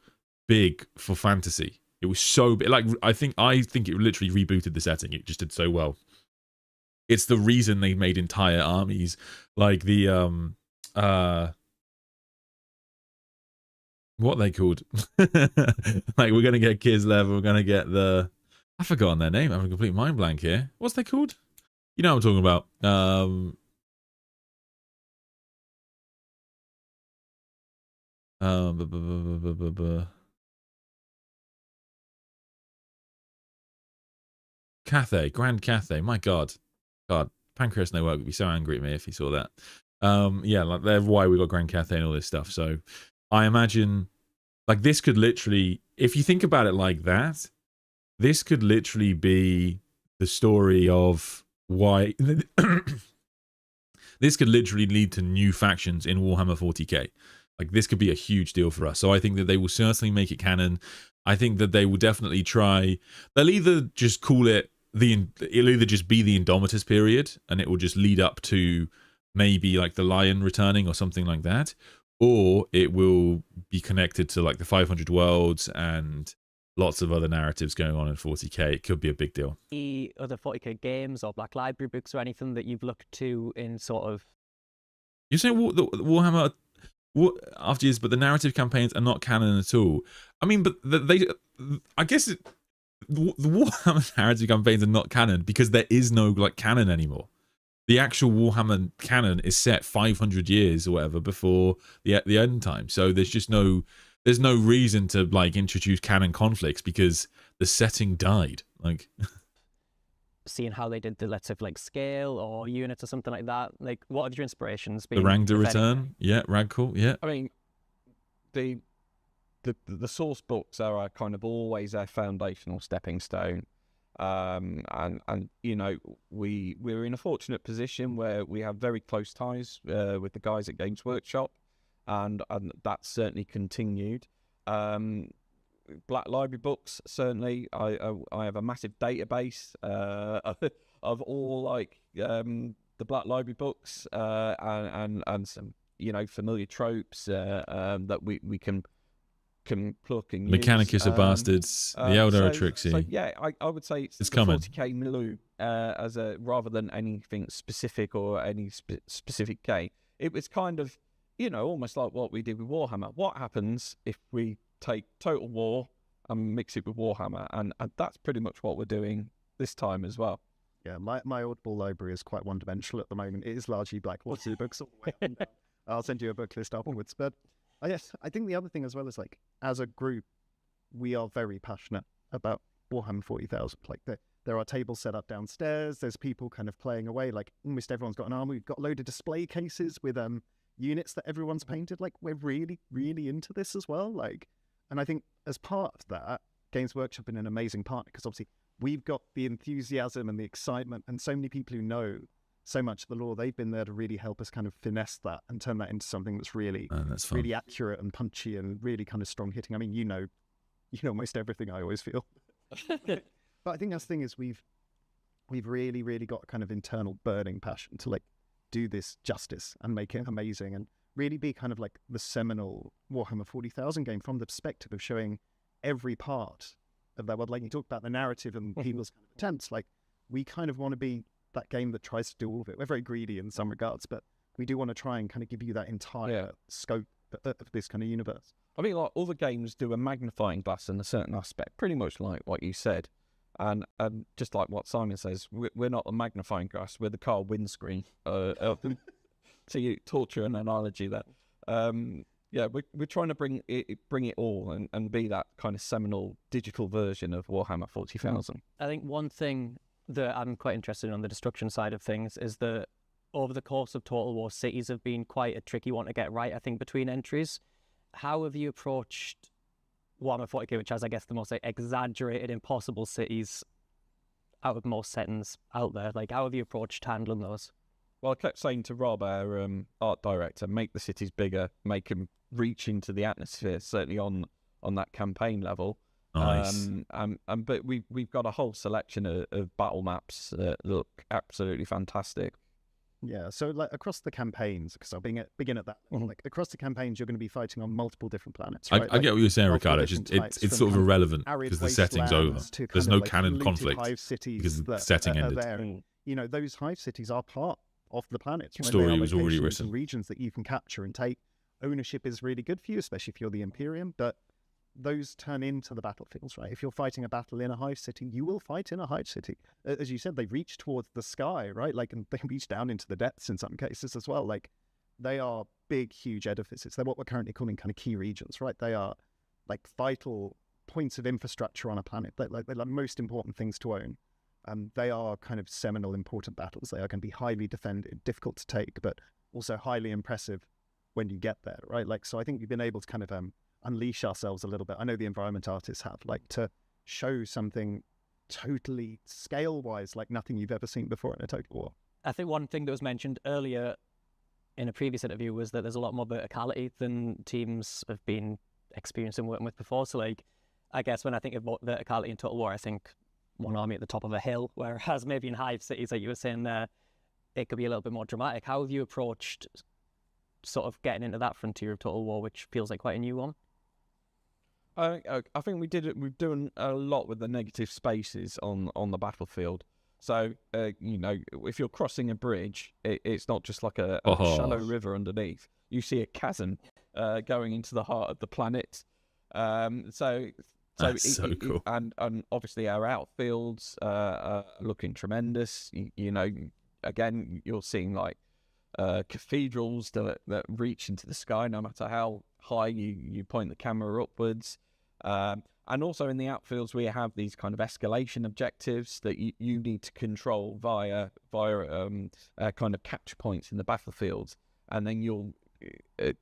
big for fantasy. It was so big. Like I think it literally rebooted the setting. It just did so well. It's the reason they made entire armies, like the what are they called? Like we're gonna get Kislev, we're gonna get I've forgotten their name. I'm having a complete mind blank here. What's they called? You know what I'm talking about. Cathay, Grand Cathay. My God, Pancreas No Work would be so angry at me if he saw that. Yeah, like they're why we got Grand Cathay and all this stuff. So I imagine, like, this could literally, if you think about it like that, this could literally be the story of why. This could literally lead to new factions in Warhammer 40k. Like, this could be a huge deal for us. So I think that they will certainly make it canon. I think that they will definitely try. They'll either just call it it'll either just be the Indomitus period, and it will just lead up to maybe like the Lion returning or something like that, or it will be connected to like the 500 worlds and lots of other narratives going on in 40k. It could be a big deal. Any other 40k games or Black Library books or anything that you've looked to in sort of? You're saying the Warhammer after years, but the narrative campaigns are not canon at all. I mean, but I guess the Warhammer narrative campaigns are not canon because there is no like canon anymore. The actual Warhammer canon is set 500 years or whatever before the end time. So there's no reason to like introduce canon conflicts because the setting died. Like seeing how they did the, let's say, like scale or units or something like that. Like, what have your inspirations been? The Rangda return, yeah, Ragcool, yeah. I mean, the source books are kind of always a foundational stepping stone. And you know, we're in a fortunate position where we have very close ties with the guys at Games Workshop, and that's certainly continued. Black Library books, certainly. I have a massive database of all like the Black Library books and some, you know, familiar tropes that we can pluck and use. Mechanicus of Bastards, the Eldar Trixie. So yeah, I would say it's coming. 40k milieu as a rather than anything specific or any specific K. It was kind of, you know, almost like what we did with Warhammer. What happens if we take Total War and mix it with Warhammer? And that's pretty much what we're doing this time as well. Yeah, my Audible library is quite one-dimensional at the moment. It is largely Black Water books all the way up and down. I'll send you a book list afterwards. But yes, I think the other thing as well is, like, as a group, we are very passionate about Warhammer 40,000. Like, there are tables set up downstairs. There's people kind of playing away. Like, almost everyone's got an army. We've got a load of display cases with units that everyone's painted. Like, we're really, really into this as well. Like, and I think as part of that, Games Workshop been an amazing partner because obviously we've got the enthusiasm and the excitement and so many people who know so much of the lore. They've been there to really help us kind of finesse that and turn that into something that's really, really accurate and punchy and really kind of strong hitting. I mean, you know almost everything, I always feel. But I think that's the thing is we've really, really got a kind of internal burning passion to like do this justice and make it amazing and really be kind of like the seminal Warhammer 40,000 game from the perspective of showing every part of that world. Like you talked about the narrative and people's kind of attempts, like we kind of want to be that game that tries to do all of it. We're very greedy in some regards, but we do want to try and kind of give you that entire scope of this kind of universe. I mean, like, all the games do a magnifying glass in a certain aspect, pretty much like what you said. And just like what Simon says, we're not the magnifying glass, we're the car windscreen. To you, torture an analogy there. Yeah, we're trying to bring it all and be that kind of seminal digital version of Warhammer 40,000. I think one thing that I'm quite interested in on the destruction side of things is that over the course of Total War, cities have been quite a tricky one to get right, I think, between entries. How have you approached Warhammer 40k, which has, I guess, the most exaggerated, impossible cities out of most settings out there? Like, how have you approached handling those? Well, I kept saying to Rob, our art director, make the cities bigger, make them reach into the atmosphere, certainly on that campaign level. Nice. But we've got a whole selection of battle maps that look absolutely fantastic. Yeah, so like across the campaigns, because I'll begin at that. Like across the campaigns, you're going to be fighting on multiple different planets. Right? I get what you're saying, multiple Ricardo. different It's types, it's from sort of kind irrelevant arid because the setting's over. wastelands to There's kind no of like canon looted conflict hive cities because the that setting are ended. there. And, you know, those hive cities are part of the planets. Right? Story They are was already locations written. and regions that you can capture and take. Ownership is really good for you, especially if you're the Imperium, but those turn into the battlefields, right? If you're fighting a battle in a hive city, you will fight in a hive city. As you said, they reach towards the sky, right? Like, and they reach down into the depths in some cases as well. Like, they are big, huge edifices. They're what we're currently calling kind of key regions, right? They are like vital points of infrastructure on a planet. They're like most important things to own. They are kind of seminal, important battles. They are going to be highly defended, difficult to take, but also highly impressive when you get there, right? Like, so I think we've been able to kind of unleash ourselves a little bit. I know the environment artists have, like, to show something totally scale-wise like nothing you've ever seen before in a Total War. I think one thing that was mentioned earlier in a previous interview was that there's a lot more verticality than teams have been experiencing working with before. So, like, I guess when I think of verticality in Total War, I think one army at the top of a hill, whereas maybe in hive cities, like you were saying there, it could be a little bit more dramatic. How have you approached sort of getting into that frontier of Total War, which feels like quite a new one? I think we've done a lot with the negative spaces on the battlefield. So, you know, if you're crossing a bridge, it's not just like a shallow river underneath. You see a chasm going into the heart of the planet. That's so cool. And obviously our outfields are looking tremendous. You know, again, you're seeing like cathedrals that reach into the sky no matter how high you point the camera upwards. And also in the outfields, we have these kind of escalation objectives that you need to control via kind of catch points in the battlefield, and then you'll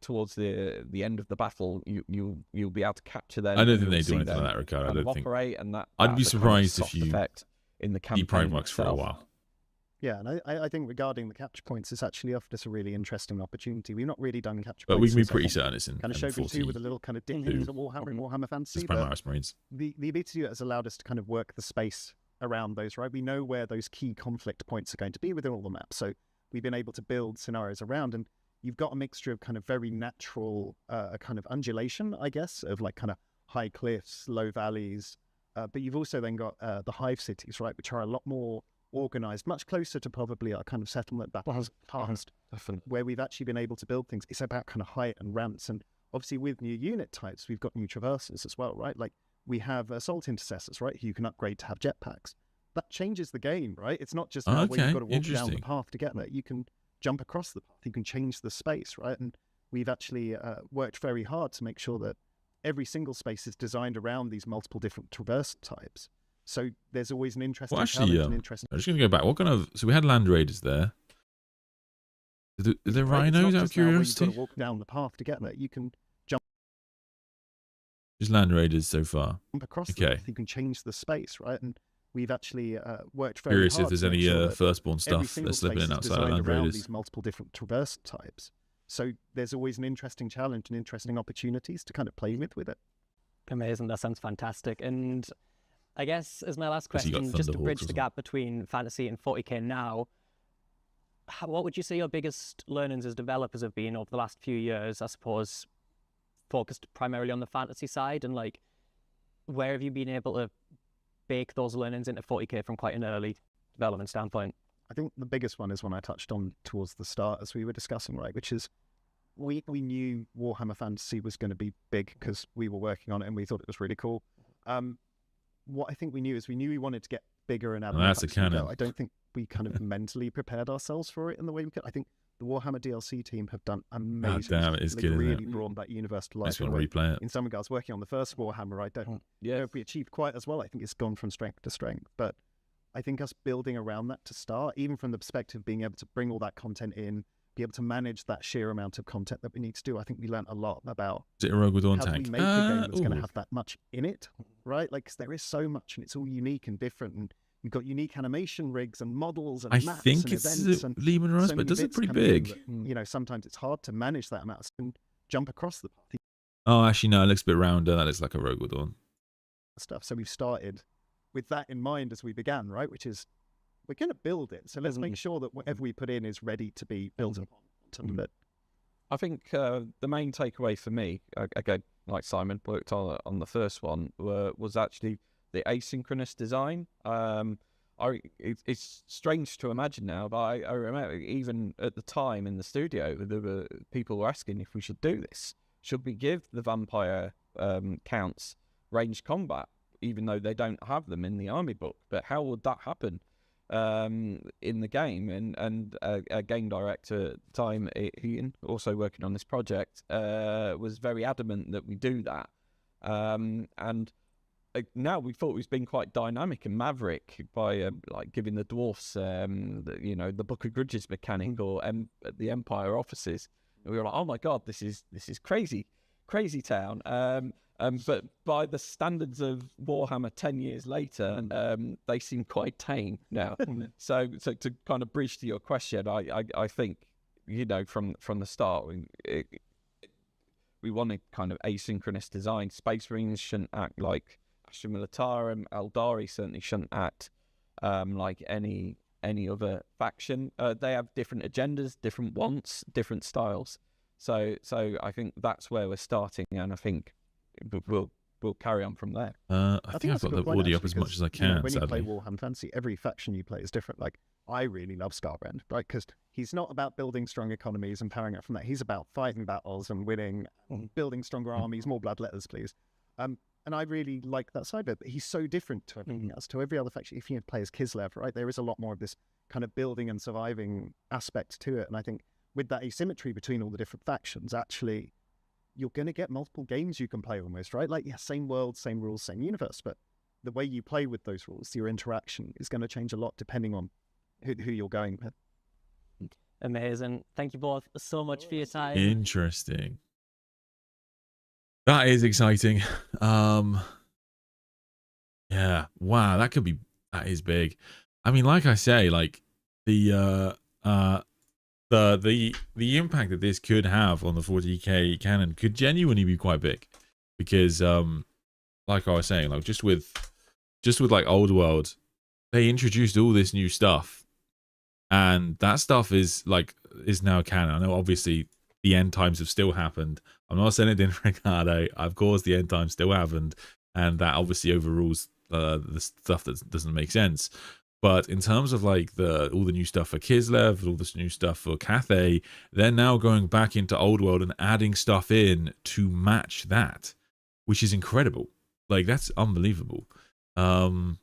towards the end of the battle, you'll be able to capture them. I don't think they do anything like that, Ricardo. I don't think. Operate, and that I'd be surprised kind of if you effect in the campaign deprime works for a itself. while. Yeah, and I think regarding the capture points, it's actually offered us a really interesting opportunity. We've not really done capture But points. we can be since, I pretty think, certain it's in kind of Shogun 2 with a little kind of dip into Warhammer and Warhammer Fantasy. It's But Primaris Marines. the ability to do it has allowed us to kind of work the space around those, right? We know where those key conflict points are going to be within all the maps. So we've been able to build scenarios around, and you've got a mixture of kind of very natural kind of undulation, I guess, of like kind of high cliffs, low valleys. But you've also then got the hive cities, right, which are a lot more organized, much closer to probably our kind of settlement battles past, where we've actually been able to build things. It's about kind of height and ramps, and obviously with new unit types, we've got new traverses as well, right? Like we have assault intercessors, right, who you can upgrade to have jetpacks. That changes the game, right? It's not just now where you've got to walk down the path to get there. You can jump across the path. You can change the space, right? And we've actually worked very hard to make sure that every single space is designed around these multiple different traverse types. So there's always an interesting challenge and interesting. I'm just going to go back. What kind of... So we had Land Raiders there. Are there rhinos, out of curiosity? You've got to walk down the path to get there. You can jump. Just Land Raiders so far. Across the path. You can change the space, right? And we've actually worked very curious hard if there's to make any sure that firstborn every stuff single that's slipping space in is outside of designed Land around Raiders. these multiple different traverse types. So there's always an interesting challenge and interesting opportunities to kind of play with it. Amazing. That sounds fantastic. And I guess as my last question, just to bridge the gap between fantasy and 40k now, what would you say your biggest learnings as developers have been over the last few years, I suppose, focused primarily on the fantasy side? And like, where have you been able to bake those learnings into 40k from quite an early development standpoint? I think the biggest one is one I touched on towards the start as we were discussing, right, which is we knew Warhammer Fantasy was going to be big because we were working on it and we thought it was really cool. What I think we knew is we wanted to get bigger and add more. That's a canon. I don't think we kind of mentally prepared ourselves for it in the way we could. I think the Warhammer DLC team have done Oh, amazing. damn, it is They've good, isn't really it? brought that universe to I life. just want in a to way. replay it. In some regards, working on the first Warhammer, I don't know if we achieved quite as well. I think it's gone from strength to strength. But I think us building around that to start, even from the perspective of being able to bring all that content in, be able to manage that sheer amount of content that we need to do, I think we learned a lot about Is it a Rogue Dawn how do tank? we make a game that's going to Ooh. have that much in it, right? Like, 'cause there is so much and it's all unique and different. And you've got unique animation rigs and models and I maps think and it's events and Lehman Russ, so but many does it bits pretty coming in big. that, you know, sometimes it's hard to manage that amount and jump across the Oh, actually, no, it looks a bit rounder. That looks like a Rogue Dawn. stuff. So we've started with that in mind as we began, right? Which is, we're going to build it. So let's make sure that whatever we put in is ready to be built upon. But I think the main takeaway for me, again, like Simon worked on the first one, was actually the asynchronous design. It's strange to imagine now, but I remember even at the time in the studio, people were asking if we should do this. Should we give the vampire counts ranged combat, even though they don't have them in the army book? But how would that happen in the game? And a game director at the time, Ian, also working on this project, was very adamant that we do that. And now we thought we've been quite dynamic and maverick by like giving the dwarfs, the Book of Grudges mechanic or the Empire offices. And we were like, oh my god, this is crazy town. But by the standards of Warhammer 10 years later, they seem quite tame now. So to kind of bridge to your question, I think, from the start, we wanted kind of asynchronous design. Space Marines shouldn't act like Astra Militarum. Eldari certainly shouldn't act like any other faction. They have different agendas, different wants, different styles. So I think that's where we're starting, and I think we'll carry on from there. I think I've that's a got good the point, audio up actually, as much 'cause, as I you can, know, when you play sadly. Warhammer Fantasy, every faction you play is different. Like, I really love Scarbrand, right? Because he's not about building strong economies and powering up from that. He's about fighting battles and winning, building stronger armies, more bloodletters, please. And I really like that side of it. But he's so different to everything else, to every other faction. If you play as Kislev, right, there is a lot more of this kind of building and surviving aspect to it. And I think with that asymmetry between all the different factions, actually, you're going to get multiple games you can play almost, right? Like, yeah, same world, same rules, same universe, but the way you play with those rules, your interaction is going to change a lot depending on who you're going with. Amazing. Thank you both so much for your time. Interesting. That is exciting. Yeah, wow, that is big. I mean, like I say, like the impact that this could have on the 40k canon could genuinely be quite big, because like I was saying, like just with like Old World, they introduced all this new stuff, and that stuff is now canon. I know obviously the end times have still happened. I'm not saying it didn't, Ricardo. Of course the end times still happened, and that obviously overrules the stuff that doesn't make sense. But in terms of like all the new stuff for Kislev, all this new stuff for Cathay, they're now going back into Old World and adding stuff in to match that, which is incredible. Like, that's unbelievable. I'm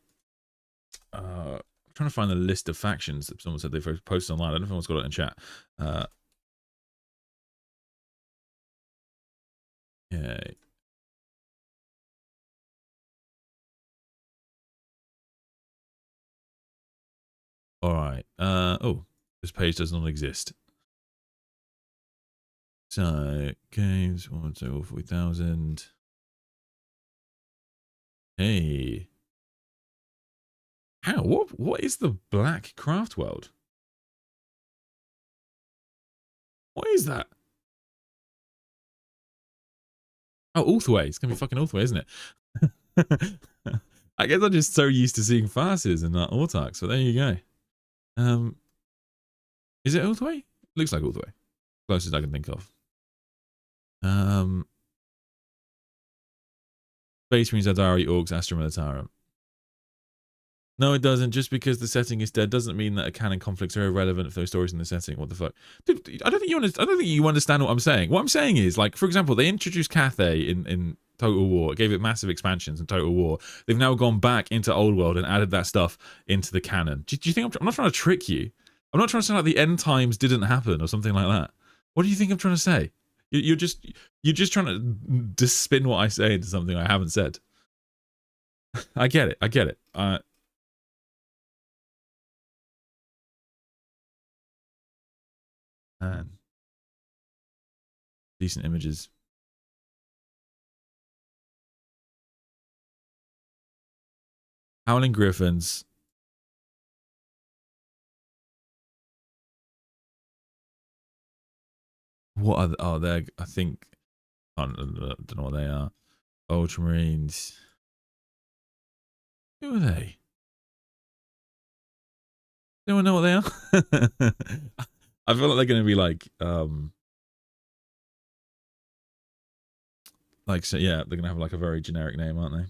trying to find the list of factions that someone said they've posted online. I don't know if anyone's got it in chat. Yeah. All right. Oh, this page does not exist. So, games, 40,000. Hey. How? What is the Black Craft World? What is that? Oh, Ulthway. It's going to be fucking Ulthway, isn't it? I guess I'm just so used to seeing farces and not Autarchs, so there you go. Is it Ulthway? Looks like Ulthway. Closest I can think of. Space Marines, Eldari, Orcs, Astra Militarum. No, it doesn't. Just because the setting is dead doesn't mean that a canon conflicts are irrelevant for those stories in the setting. What the fuck? Dude, I don't think you understand what I'm saying. What I'm saying is, like, for example, they introduced Cathay in Total War. It gave it massive expansions in Total War. They've now gone back into Old World and added that stuff into the canon. Do you think I'm not trying to trick you? I'm not trying to say like the end times didn't happen or something like that. What do you think I'm trying to say? You're just trying to spin what I say into something I haven't said. I get it. I get it. Man. Decent images. Howling Griffins. What are they're, I think, I don't know what they are. Ultramarines. Who are they? Anyone know what they are? I feel like they're going to be like, so yeah, they're going to have like a very generic name, aren't they?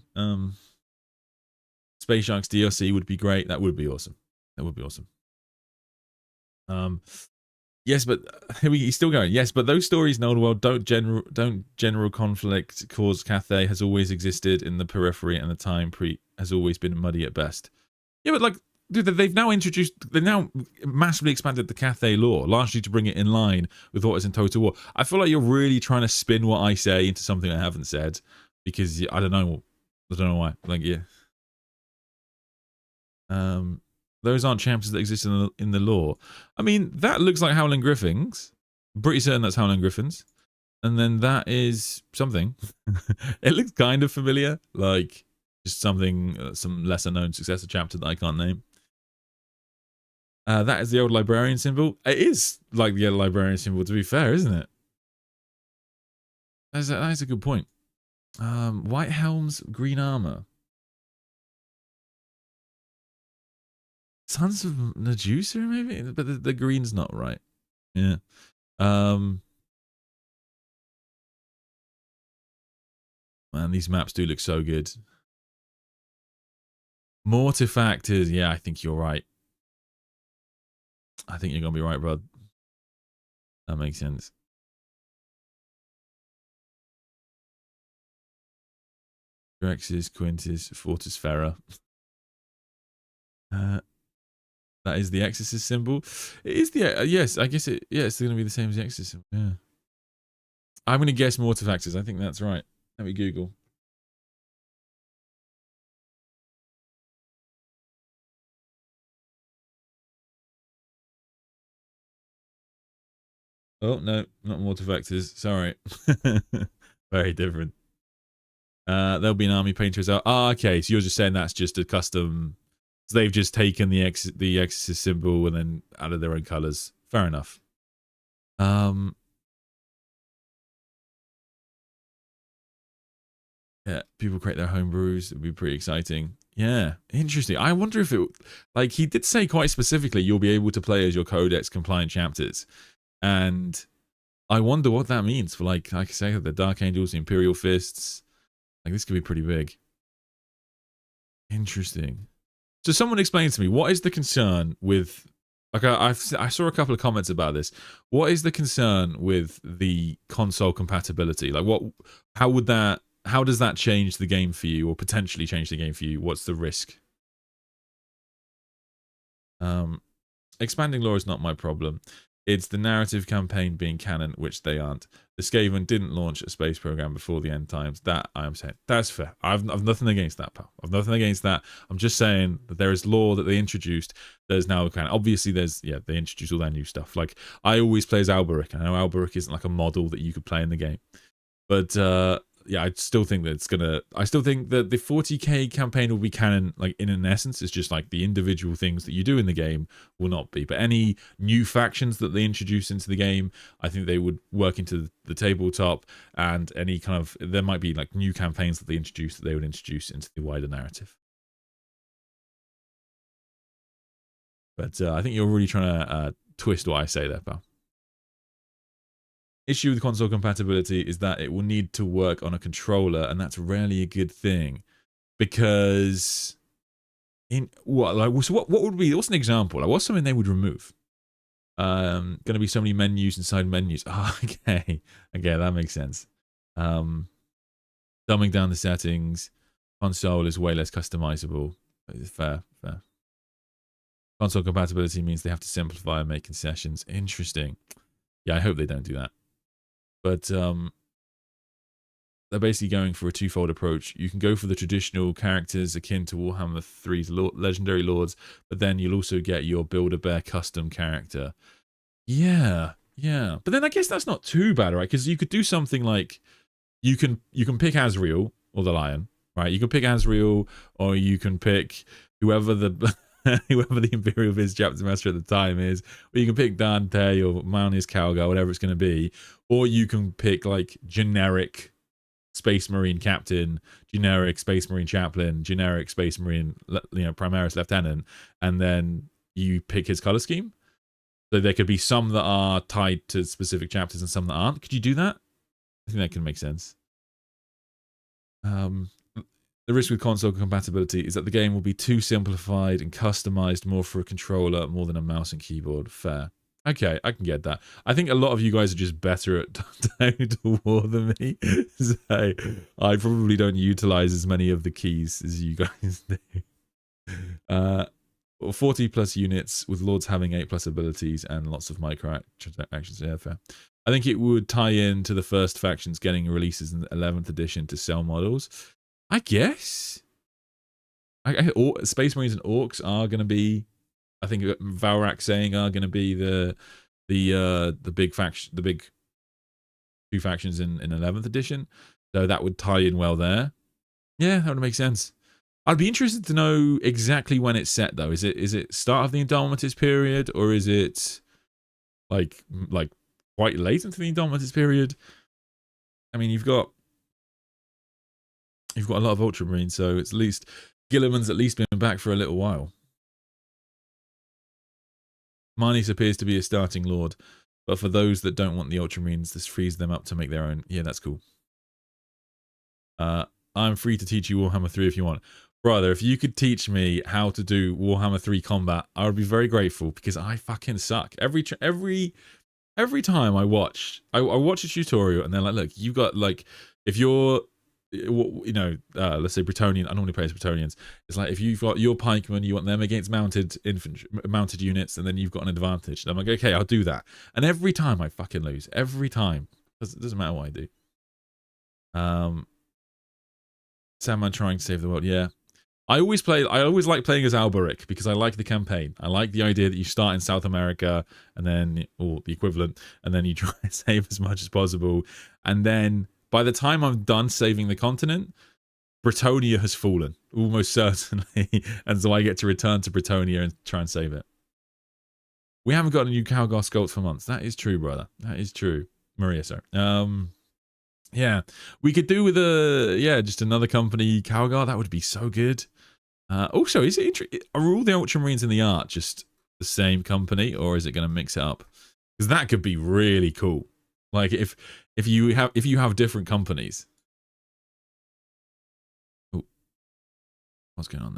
Space Sharks DLC would be great. That would be awesome. That would be awesome. Yes, but he's still going. Yes, but those stories in Old World don't general conflict cause Cathay has always existed in the periphery, and the time has always been muddy at best. Yeah, but like, dude, they've now massively expanded the Cathay lore, largely to bring it in line with what is in Total War. I feel like you're really trying to spin what I say into something I haven't said, because I don't know why. Like, yeah. Those aren't champions that exist in the lore. I mean, that looks like Howling Griffins. I'm pretty certain that's Howling Griffins. And then that is something. It looks kind of familiar, like just something, some lesser known successor chapter that I can't name. That is the old librarian symbol. It is like the old librarian symbol, to be fair, isn't it? That is a good point. White helms, green armor. Sons of Medusa, maybe, but the green's not right. Yeah. Man, these maps do look so good. Mortifactors, yeah, I think you're right. I think you're gonna be right, bud. That makes sense. Rexis, Quintus, Fortis Ferra. That is the Exorcist symbol. It is the yes, I guess it. Yeah, it's going to be the same as the Exorcist symbol. Yeah, I'm going to guess Mortifactors. I think that's right. Let me Google. Oh no, not Mortifactors. Sorry, very different. There'll be an army painter as well. Ah, okay. So you're just saying that's just a custom. So they've just taken the Exorcist symbol and then added their own colors. Fair enough. Yeah, people create their home brews. It'd be pretty exciting. Yeah, interesting. I wonder if it, like, he did say quite specifically, you'll be able to play as your Codex compliant chapters, and I wonder what that means for, like I say, the Dark Angels, the Imperial Fists. Like, this could be pretty big. Interesting. So someone explain to me, what is the concern with, like, I saw a couple of comments about this. What is the concern with the console compatibility? Like, how does that change the game for you, or potentially change the game for you? What's the risk? Expanding lore is not my problem. It's the narrative campaign being canon, which they aren't. The Skaven didn't launch a space program before the end times. That I am saying. That's fair. I've nothing against that, pal. I've nothing against that. I'm just saying that there is lore that they introduced. There's now kind of, obviously there's, yeah, they introduced all that new stuff. Like, I always play as Alberic. I know Alberic isn't like a model that you could play in the game. But yeah, I still think that I still think that the 40k campaign will be canon, like, in an essence. It's just like the individual things that you do in the game will not be. But any new factions that they introduce into the game, I think they would work into the tabletop, and any kind of, there might be like new campaigns that they introduce that they would introduce into the wider narrative. But I think you're really trying to twist what I say there, pal. Issue with console compatibility is that it will need to work on a controller, and that's rarely a good thing, because what would be, what's an example? Like, what's something they would remove? Going to be so many menus inside menus. Oh, okay, that makes sense. Dumbing down the settings. Console is way less customizable. Fair. Console compatibility means they have to simplify and make concessions. Interesting. Yeah, I hope they don't do that. But they're basically going for a twofold approach. You can go for the traditional characters akin to Warhammer 3's legendary lords, but then you'll also get your Build-A-Bear custom character. Yeah, yeah. But then I guess that's not too bad, right? Because you could do something like you can pick Azrael or the Lion, right? You can pick Azrael, or you can pick whoever the whoever the Imperial Viz chapter master at the time is, or you can pick Dante or Malnius Calgar, whatever it's going to be, or you can pick like generic Space Marine captain, generic Space Marine chaplain, generic Space Marine, Primaris lieutenant, and then you pick his color scheme. So there could be some that are tied to specific chapters and some that aren't. Could you do that? I think that can make sense. The risk with console compatibility is that the game will be too simplified and customized more for a controller more than a mouse and keyboard. Fair. Okay, I can get that. I think a lot of you guys are just better at Total War than me. So I probably don't utilize as many of the keys as you guys do. 40 plus units with Lords having 8 plus abilities and lots of micro actions. Yeah, fair. I think it would tie in to the first factions getting releases in the 11th edition to sell models. I guess. Space Marines and Orcs are going to be, I think Valrak saying, are going to be the big faction, the big 2 factions in 11th edition. So that would tie in well there. Yeah, that would make sense. I'd be interested to know exactly when it's set though. Is it start of the Indomitus period, or is it like quite late into the Indomitus period? I mean, you've got a lot of Ultramarines, so it's at least Gilliman's at least been back for a little while. Marnius appears to be a starting lord, but for those that don't want the Ultramarines, this frees them up to make their own. Yeah, that's cool. I'm free to teach you Warhammer 3 if you want. Brother, if you could teach me how to do Warhammer 3 combat, I would be very grateful, because I fucking suck. Every time I watch a tutorial and they're like, look, you got like, if you're, let's say Bretonnian, I normally play as Bretonnians. It's like, if you've got your pikemen, you want them against mounted units, and then you've got an advantage. And I'm like, okay, I'll do that. And every time I fucking lose. Every time. It doesn't matter what I do. Sandman trying to save the world. Yeah. I always like playing as Alberic, because I like the campaign. I like the idea that you start in South America, and then, or the equivalent, and then you try and save as much as possible. And then by the time I'm done saving the continent, Bretonia has fallen, almost certainly. And so I get to return to Bretonia and try and save it. We haven't got a new Calgar sculpt for months. That is true, brother. That is true. Maria, sorry. Yeah. We could do with just another company, Calgar. That would be so good. Also, are all the Ultramarines in the art just the same company, or is it going to mix it up? Because that could be really cool. Like if you have different companies. Oh, what's going on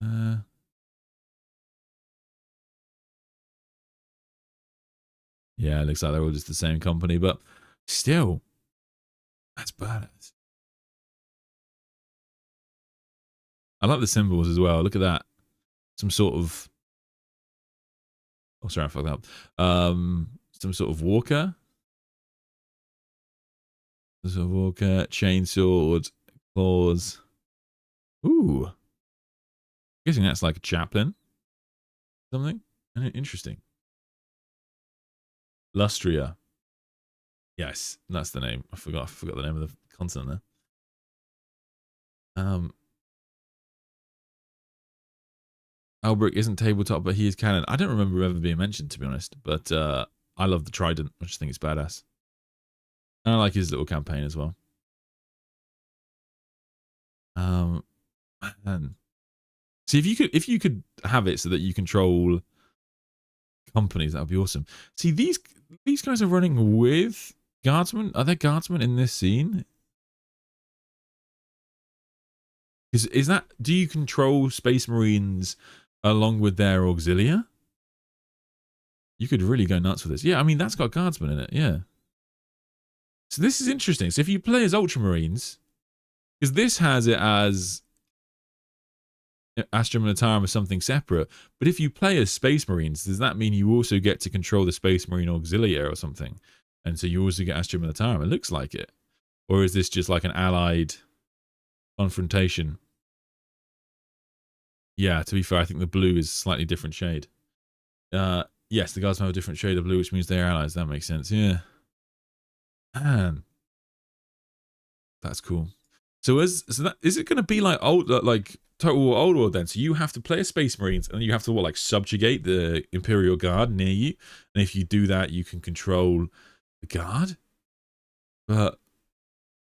there? Yeah, it looks like they're all just the same company, but still, that's badass. I like the symbols as well. Look at that. Some sort of... Oh, sorry, I fucked that up. Some sort of walker. Some sort of walker. Chainsword. Claws. Ooh. I'm guessing that's like a chaplain. Something. Interesting. Lustria. Yes, that's the name. I forgot the name of the continent there. Alberic isn't tabletop, but he is canon. I don't remember ever being mentioned, to be honest. But I love the Trident. I just think it's badass. And I like his little campaign as well. Man. See, if you could have it so that you control companies, that would be awesome. See, these guys are running with guardsmen. Are there guardsmen in this scene? Is that, do you control Space Marines along with their auxilia? You could really go nuts with this. Yeah, I mean, that's got guardsmen in it. Yeah. So this is interesting. So if you play as Ultramarines, because this has it as Astra Militarum as something separate. But if you play as Space Marines, does that mean you also get to control the Space Marine Auxiliary or something? And so you also get Astra Militarum. It looks like it. Or is this just like an allied confrontation? Yeah, to be fair, I think the blue is a slightly different shade. Yes, the guards have a different shade of blue, which means they're allies. That makes sense. Yeah. Man. That's cool. So is it going to be like old, like Total War Old World then? So you have to play as Space Marines and you have to like subjugate the Imperial Guard near you, and if you do that, you can control the guard. But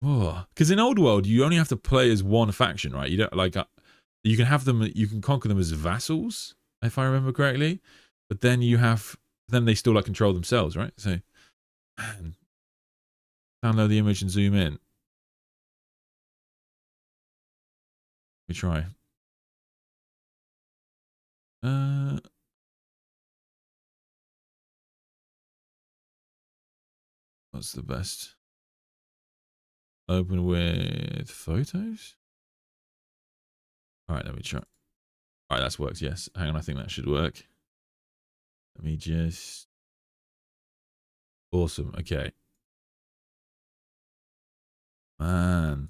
because in Old World you only have to play as one faction, right? You don't like you can have them, you can conquer them as vassals, if I remember correctly. But then they still like control themselves, right? So, man, download the image and zoom in. Let me try. What's the best? Open with photos? Alright, let me try. Alright, that's worked, yes. Hang on, I think that should work. Let me just... Awesome, okay. Man.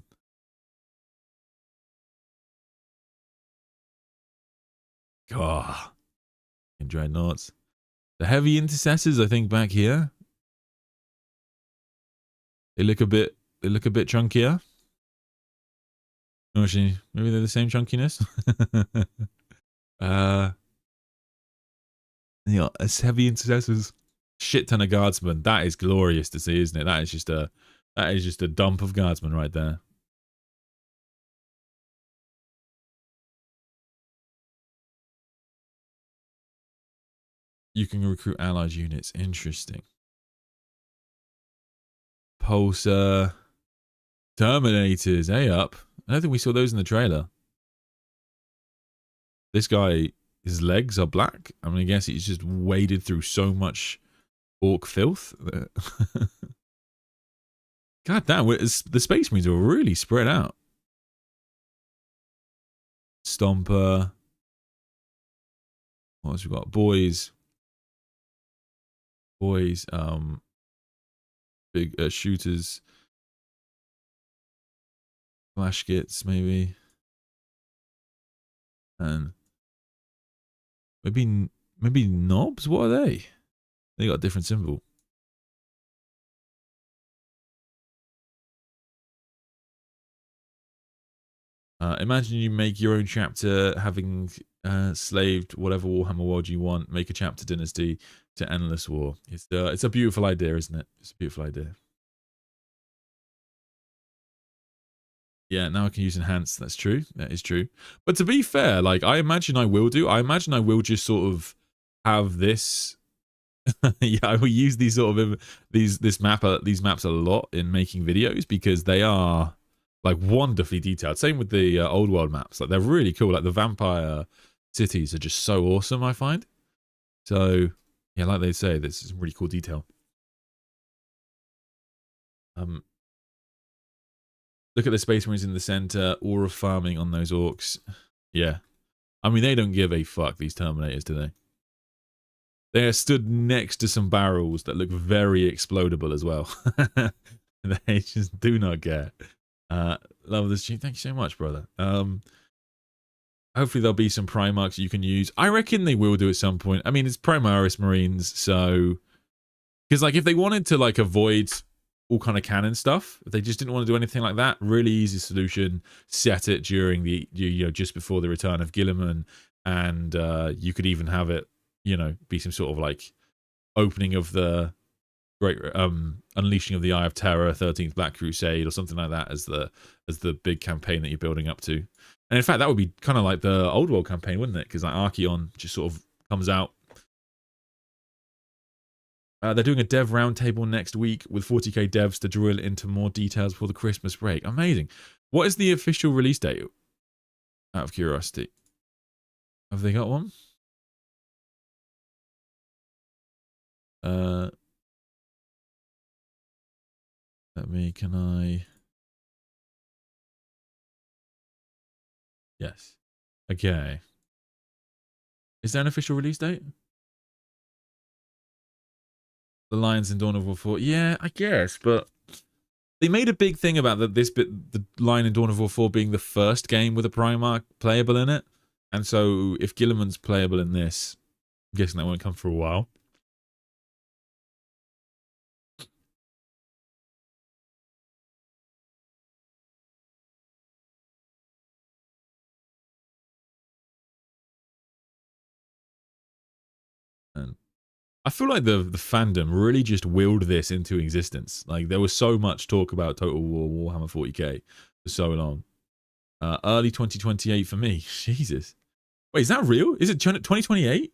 God. Dreadnoughts. The heavy intercessors, I think, back here. They look a bit chunkier. Actually, maybe they're the same chunkiness. Yeah, as heavy intercessors. Shit ton of guardsmen. That is glorious to see, isn't it? That is just a dump of guardsmen right there. You can recruit allied units. Interesting. Pulsar. Terminators. Hey up. I don't think we saw those in the trailer. This guy, his legs are black. I mean, I guess he's just waded through so much orc filth. God damn, the Space Marines are really spread out. Stomper. What else we got? Boys, big shooters, flash kits maybe, and maybe knobs. What are they? They got a different symbol. Imagine you make your own chapter, having slaved whatever Warhammer world you want. Make a chapter dynasty to endless war. It's a beautiful idea, isn't it? It's a beautiful idea. Yeah, now I can use enhance. That's true. That is true. But to be fair, like I imagine I will just sort of have this. Yeah, I will use these sort of these maps a lot in making videos because they are like wonderfully detailed. Same with the old world maps. Like they're really cool. Like the vampire cities are just so awesome, I find. So yeah, like they say, this is really cool detail. Look at the Space Marines in the center, aura farming on those orcs. Yeah. I mean, they don't give a fuck, these Terminators, do they? They are stood next to some barrels that look very explodable as well. They just do not care. Love this stream. Thank you so much, brother. Hopefully there'll be some Primarchs you can use. I reckon they will do at some point. I mean, it's Primaris Marines, so... Because, like, if they wanted to, like, avoid all kind of canon stuff, if they just didn't want to do anything like that, really easy solution. Set it during the, just before the return of Guilliman, and you could even have it, be some sort of, like, opening of the great unleashing of the Eye of Terror, 13th Black Crusade, or something like that as the big campaign that you're building up to. And in fact, that would be kind of like the Old World campaign, wouldn't it? Because like Archeon just sort of comes out. They're doing a dev roundtable next week with 40k devs to drill into more details before the Christmas break. Amazing. What is the official release date? Out of curiosity, have they got one? Can I? Yes. Okay. Is there an official release date? The Lions in Dawn of War 4. Yeah, I guess, but they made a big thing about the Lion in Dawn of War 4 being the first game with a Primarch playable in it. And so if Guilliman's playable in this, I'm guessing that won't come for a while. And I feel like the fandom really just willed this into existence. Like, there was so much talk about Total War Warhammer 40k for so long. Early 2028 for me. Jesus. Wait, is that real? Is it 2028?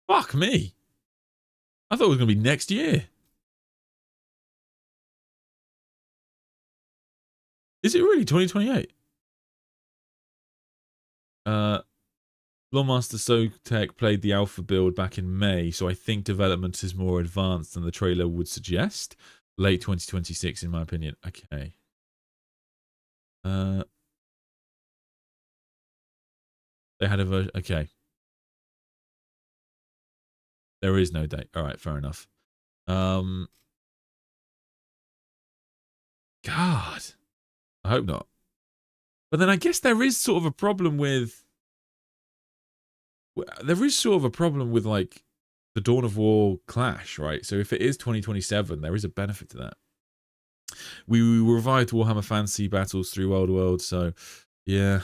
Fuck me. I thought it was going to be next year. Is it really 2028? Lawmaster Sotek played the alpha build back in May, so I think development is more advanced than the trailer would suggest. Late 2026, in my opinion. Okay. They had a version. Okay. There is no date. All right, fair enough. God. I hope not. But then I guess there is sort of a problem with... There is sort of a problem with, like, the Dawn of War clash, right? So if it is 2027, there is a benefit to that. We revived Warhammer Fantasy battles through World World, so yeah.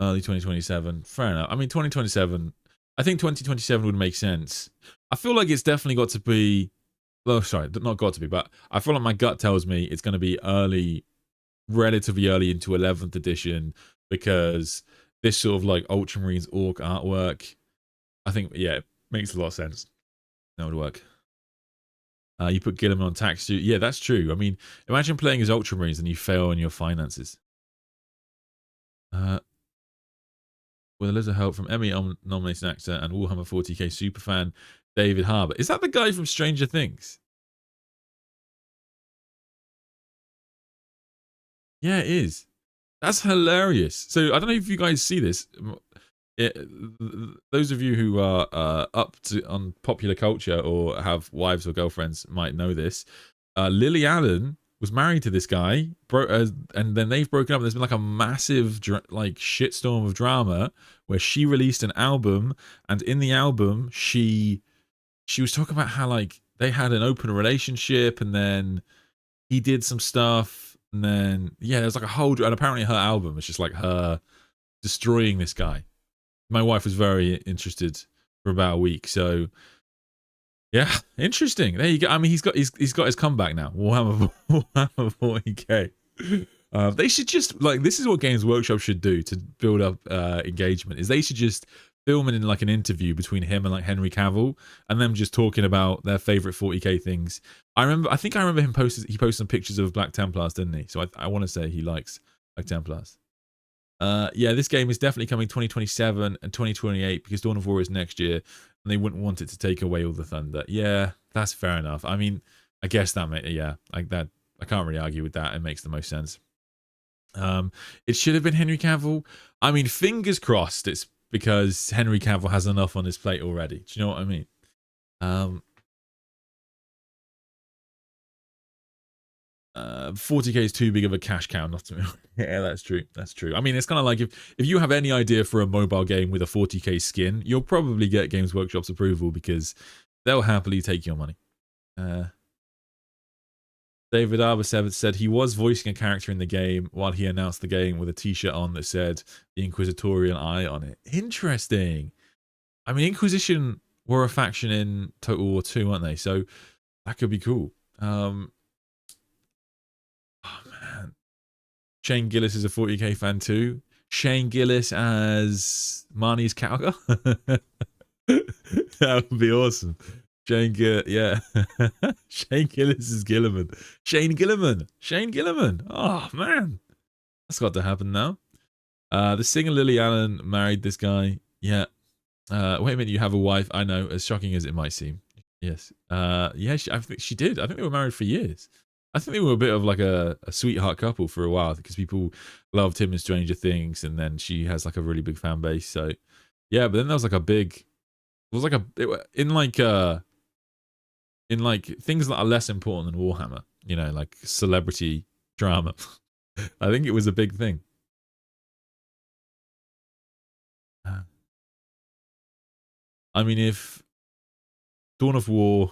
Early 2027. Fair enough. I mean, 2027... I think 2027 would make sense. I feel like it's definitely got to be... Oh, sorry, not got to be, but I feel like my gut tells me it's going to be early, relatively early into 11th edition, because this sort of like Ultramarines orc artwork, I think, yeah, it makes a lot of sense. That would work. You put Gilliman on tax suit. Yeah, that's true. I mean, imagine playing as Ultramarines and you fail in your finances. With a little help from Emmy-nominated actor and Warhammer 40k superfan David Harbour. Is that the guy from Stranger Things? Yeah, it is. That's hilarious. So I don't know if you guys see this. Those of you who are up to on popular culture or have wives or girlfriends might know this. Lily Allen was married to this guy, and then they've broken up. There's been like a massive like shitstorm of drama where she released an album, and in the album she was talking about how like they had an open relationship, and then he did some stuff, and then yeah, there's like a whole, and apparently her album was just like her destroying this guy. My wife was very interested for about a week, so yeah, interesting. There you go. I mean, he's got his comeback now. Warhammer 40k. They should just, like, this is what Games Workshop should do to build up engagement. Is they should just film it in like an interview between him and like Henry Cavill, and them just talking about their favorite 40k things. I think I remember him he posted some pictures of Black Templars, didn't he? So I want to say he likes Black Templars. Yeah, this game is definitely coming 2027 and 2028 because Dawn of War is next year, and they wouldn't want it to take away all the thunder. Yeah, that's fair enough. I mean, I guess that like that. I can't really argue with that. It makes the most sense. It should have been Henry Cavill. I mean, fingers crossed. It's because Henry Cavill has enough on his plate already. Do you know what I mean? 40k is too big of a cash cow not to. Yeah, that's true. That's true. I mean, it's kind of like if you have any idea for a mobile game with a 40k skin, you'll probably get Games Workshop's approval because they'll happily take your money. David Arbor said he was voicing a character in the game while he announced the game with a t-shirt on that said the Inquisitorial Eye on it. Interesting. I mean, Inquisition were a faction in Total War 2, weren't they? So that could be cool. Oh man, Shane Gillis is a 40k fan too. Shane Gillis as Marnie's cowgirl. That would be awesome. Shane Gillis, yeah. Shane Gillis is Gilliman. Shane Gilliman. Oh man, that's got to happen now. The singer Lily Allen married this guy. Yeah. Wait a minute, you have a wife? I know, as shocking as it might seem. Yes. Yeah, I think she did. I think they were married for years. I think they were a bit of like a sweetheart couple for a while because people loved him in Stranger Things, and then she has like a really big fan base. So yeah, but then there was like a big, it was like in like things that are less important than Warhammer, you know, like celebrity drama. I think it was a big thing. I mean, if Dawn of War,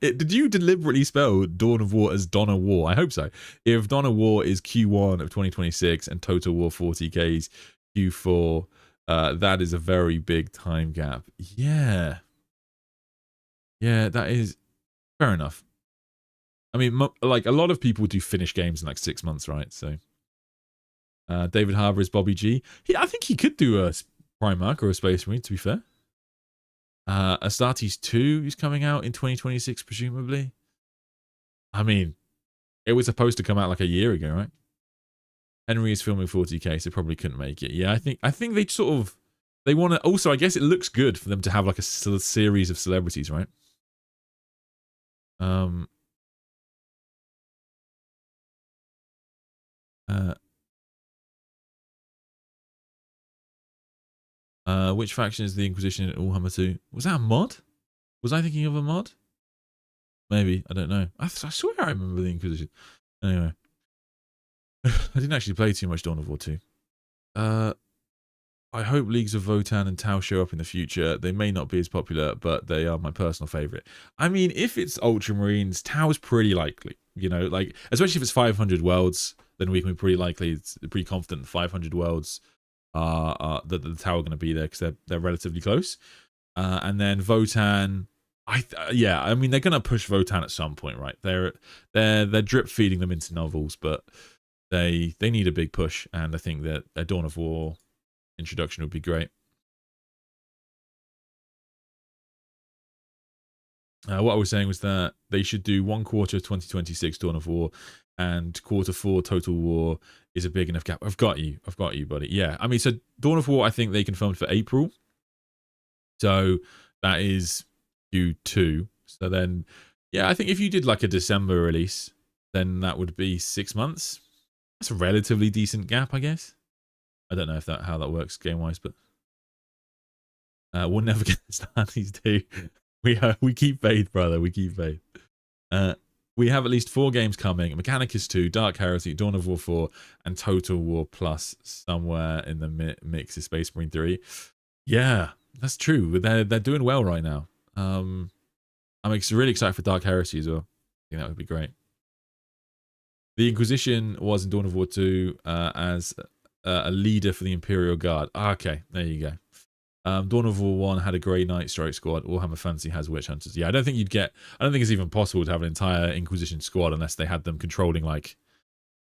did you deliberately spell Dawn of War as Dawn of War? I hope so. If Dawn of War is Q1 of 2026 and Total War 40k is Q4, that is a very big time gap. Yeah. Yeah, that is fair enough. I mean, like a lot of people do finish games in like 6 months, right? So, David Harbour is Bobby G. I think he could do a Primarch or a Space Marine, to be fair. Astartes 2 is coming out in 2026, presumably. I mean, it was supposed to come out like a year ago, right? Henry is filming 40k, so probably couldn't make it. Yeah, I think they sort of, they want to, also I guess it looks good for them to have like a series of celebrities, right? Which faction is the Inquisition in Warhammer 2? Was that a mod? Was I thinking of a mod? Maybe, I don't know. I swear I remember the Inquisition. Anyway. I didn't actually play too much Dawn of War 2. I hope Leagues of Votann and Tau show up in the future. They may not be as popular, but they are my personal favourite. I mean, if it's Ultramarines, Tau's pretty likely. You know, like, especially if it's 500 worlds, then we can be pretty likely, it's pretty confident 500 worlds that the Tau are going to be there because they're relatively close. And then Votann, yeah, I mean, they're going to push Votann at some point, right? They're drip feeding them into novels, but they need a big push, and I think that a Dawn of War introduction would be great. What I was saying was that they should do 1 quarter of 2026 Dawn of War, and quarter 4 Total War is a big enough gap. I've got you, buddy. Yeah, I mean, so Dawn of War, I think they confirmed for April. So that is Q2. So then, yeah, I think if you did like a December release, then that would be 6 months. That's a relatively decent gap, I guess. I don't know if how that works game-wise, but we'll never get Astartes 2. We keep faith, brother. We keep faith. We have at least 4 games coming: Mechanicus 2, Dark Heresy, Dawn of War 4, and Total War Plus. Somewhere in the mix is Space Marine 3. Yeah, that's true. They're doing well right now. I'm really excited for Dark Heresy as well. I think that would be great. The Inquisition was in Dawn of War 2 as a leader for the Imperial Guard. Okay, there you go. Dawn of War 1 had a Grey Knight strike squad. Warhammer Fantasy has Witch Hunters. Yeah, I don't think it's even possible to have an entire Inquisition squad unless they had them controlling, like,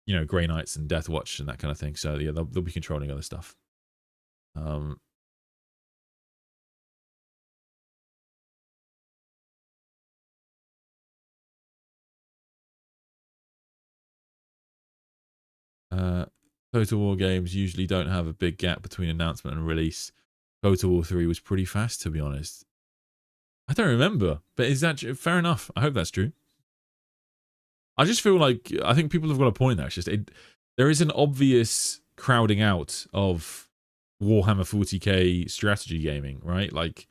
you know, Grey Knights and Death Watch and that kind of thing. So yeah, they'll be controlling other stuff. Total War games usually don't have a big gap between announcement and release. Total War 3 was pretty fast, to be honest. I don't remember, but is that fair enough? I hope that's true. I just feel like, I think people have got a point there. It's just, there is an obvious crowding out of Warhammer 40k strategy gaming, right? Like,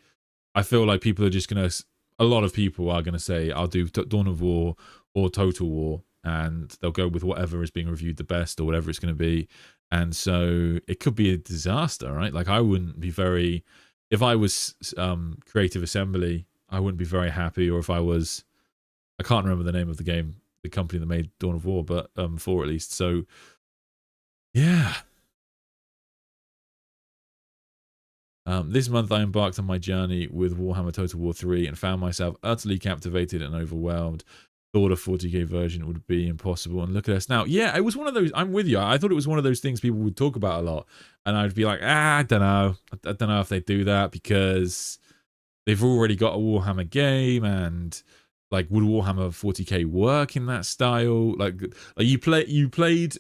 I feel like people are just going to, a lot of people are going to say, I'll do Dawn of War or Total War, and they'll go with whatever is being reviewed the best or whatever it's going to be. And so it could be a disaster, right? Like, I wouldn't be very, if I was Creative Assembly, I wouldn't be very happy. Or if I was, I can't remember the name of the game, the company that made Dawn of War, but 4 at least. So yeah. This month I embarked on my journey with Warhammer Total War 3 and found myself utterly captivated and overwhelmed. Thought a 40k version would be impossible, and look at us now. Yeah, it was one of those, I'm with you. I thought it was one of those things people would talk about a lot, and I'd be like, I don't know. I don't know if they do that because they've already got a Warhammer game, and like, would Warhammer 40k work in that style? Like you played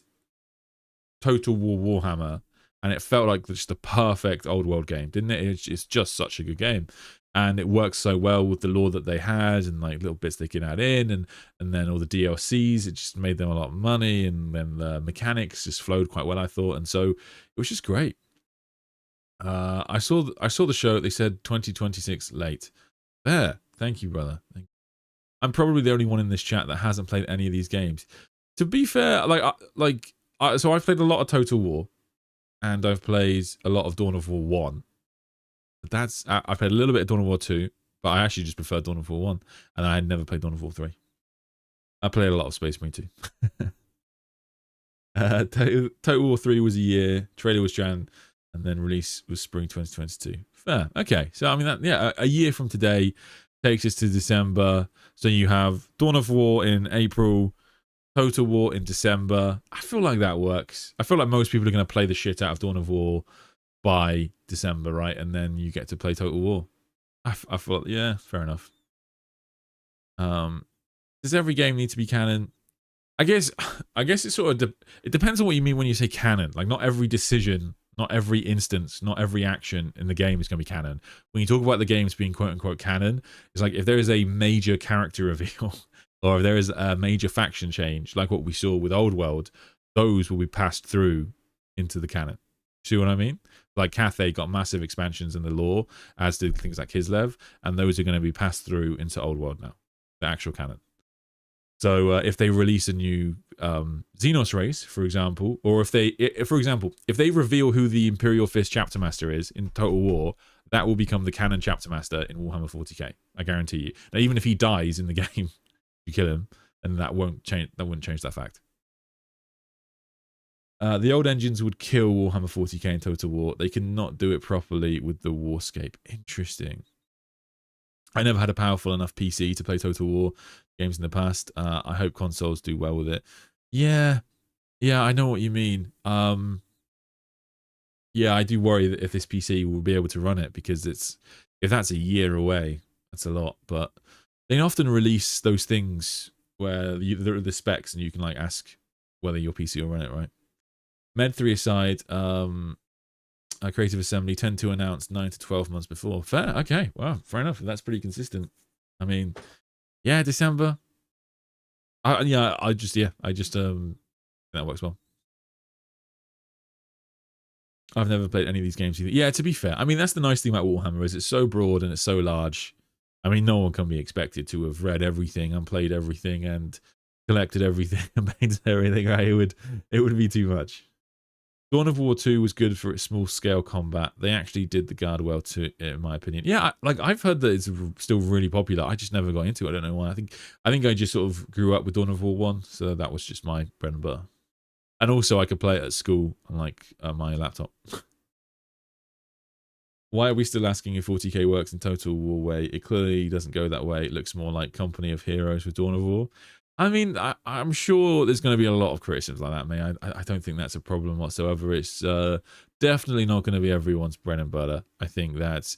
Total War Warhammer, and it felt like just a perfect old world game, didn't it? It's just such a good game. and it works so well with the lore that they had and like little bits they can add in, and then all the DLCs, it just made them a lot of money, and then the mechanics just flowed quite well, I thought, and so it was just great. I saw the show. They said 2026 late. There, thank you, brother. Thank you. I'm probably the only one in this chat that hasn't played any of these games. To be fair, so I've played a lot of Total War, and I've played a lot of Dawn of War 1. But I played a little bit of Dawn of War 2, but I actually just prefer Dawn of War 1, and I had never played Dawn of War 3. I played a lot of Space Marine 2. Total War 3 was a year, trailer was Jan, and then release was spring 2022. Fair. Okay, so I mean, a year from today takes us to December. So you have Dawn of War in April, Total War in December. I feel like that works. I feel like most people are going to play the shit out of Dawn of War by December, right? And then you get to play Total War. I feel, yeah, fair enough. Does every game need to be canon? I guess it sort of it depends on what you mean when you say canon. Like, not every decision, not every instance, not every action in the game is going to be canon. When you talk about the games being quote unquote canon, it's like if there is a major character reveal or if there is a major faction change, like what we saw with Old World, those will be passed through into the canon. See what I mean? Like Cathay got massive expansions in the lore, as did things like Kislev, and those are going to be passed through into Old World now, the actual canon. So if they release a new Xenos race, for example, or if they reveal who the Imperial Fist Chapter Master is in Total War, that will become the canon Chapter Master in Warhammer 40k. I guarantee you. Now, even if he dies in the game, you kill him, and that won't change. That wouldn't change that fact. The old engines would kill Warhammer 40k in Total War. They cannot do it properly with the Warscape. Interesting. I never had a powerful enough PC to play Total War games in the past. I hope consoles do well with it. Yeah, I know what you mean. Yeah, I do worry that if this PC will be able to run it, because if that's a year away, that's a lot. But they often release those things where the specs and you can like ask whether your PC will run it, right? Med 3 aside, Creative Assembly tend to announce 9 to 12 months before. Fair, okay, wow, fair enough. That's pretty consistent. I mean, yeah, December. I just that works well. I've never played any of these games either. Yeah, to be fair, I mean, that's the nice thing about Warhammer, is it's so broad and it's so large. I mean, no one can be expected to have read everything and played everything and collected everything and painted everything, right? It would be too much. Dawn of War 2 was good for its small-scale combat. They actually did the guard well too, in my opinion. Yeah, I've heard that it's still really popular. I just never got into it. I don't know why. I think I just sort of grew up with Dawn of War 1, so that was just my bread and butter. And also, I could play it at school on my laptop. Why are we still asking if 40k works in Total War way? It clearly doesn't go that way. It looks more like Company of Heroes with Dawn of War. I mean, I'm sure there's going to be a lot of criticisms like that, mate. I don't think that's a problem whatsoever. It's definitely not going to be everyone's bread and butter. I think that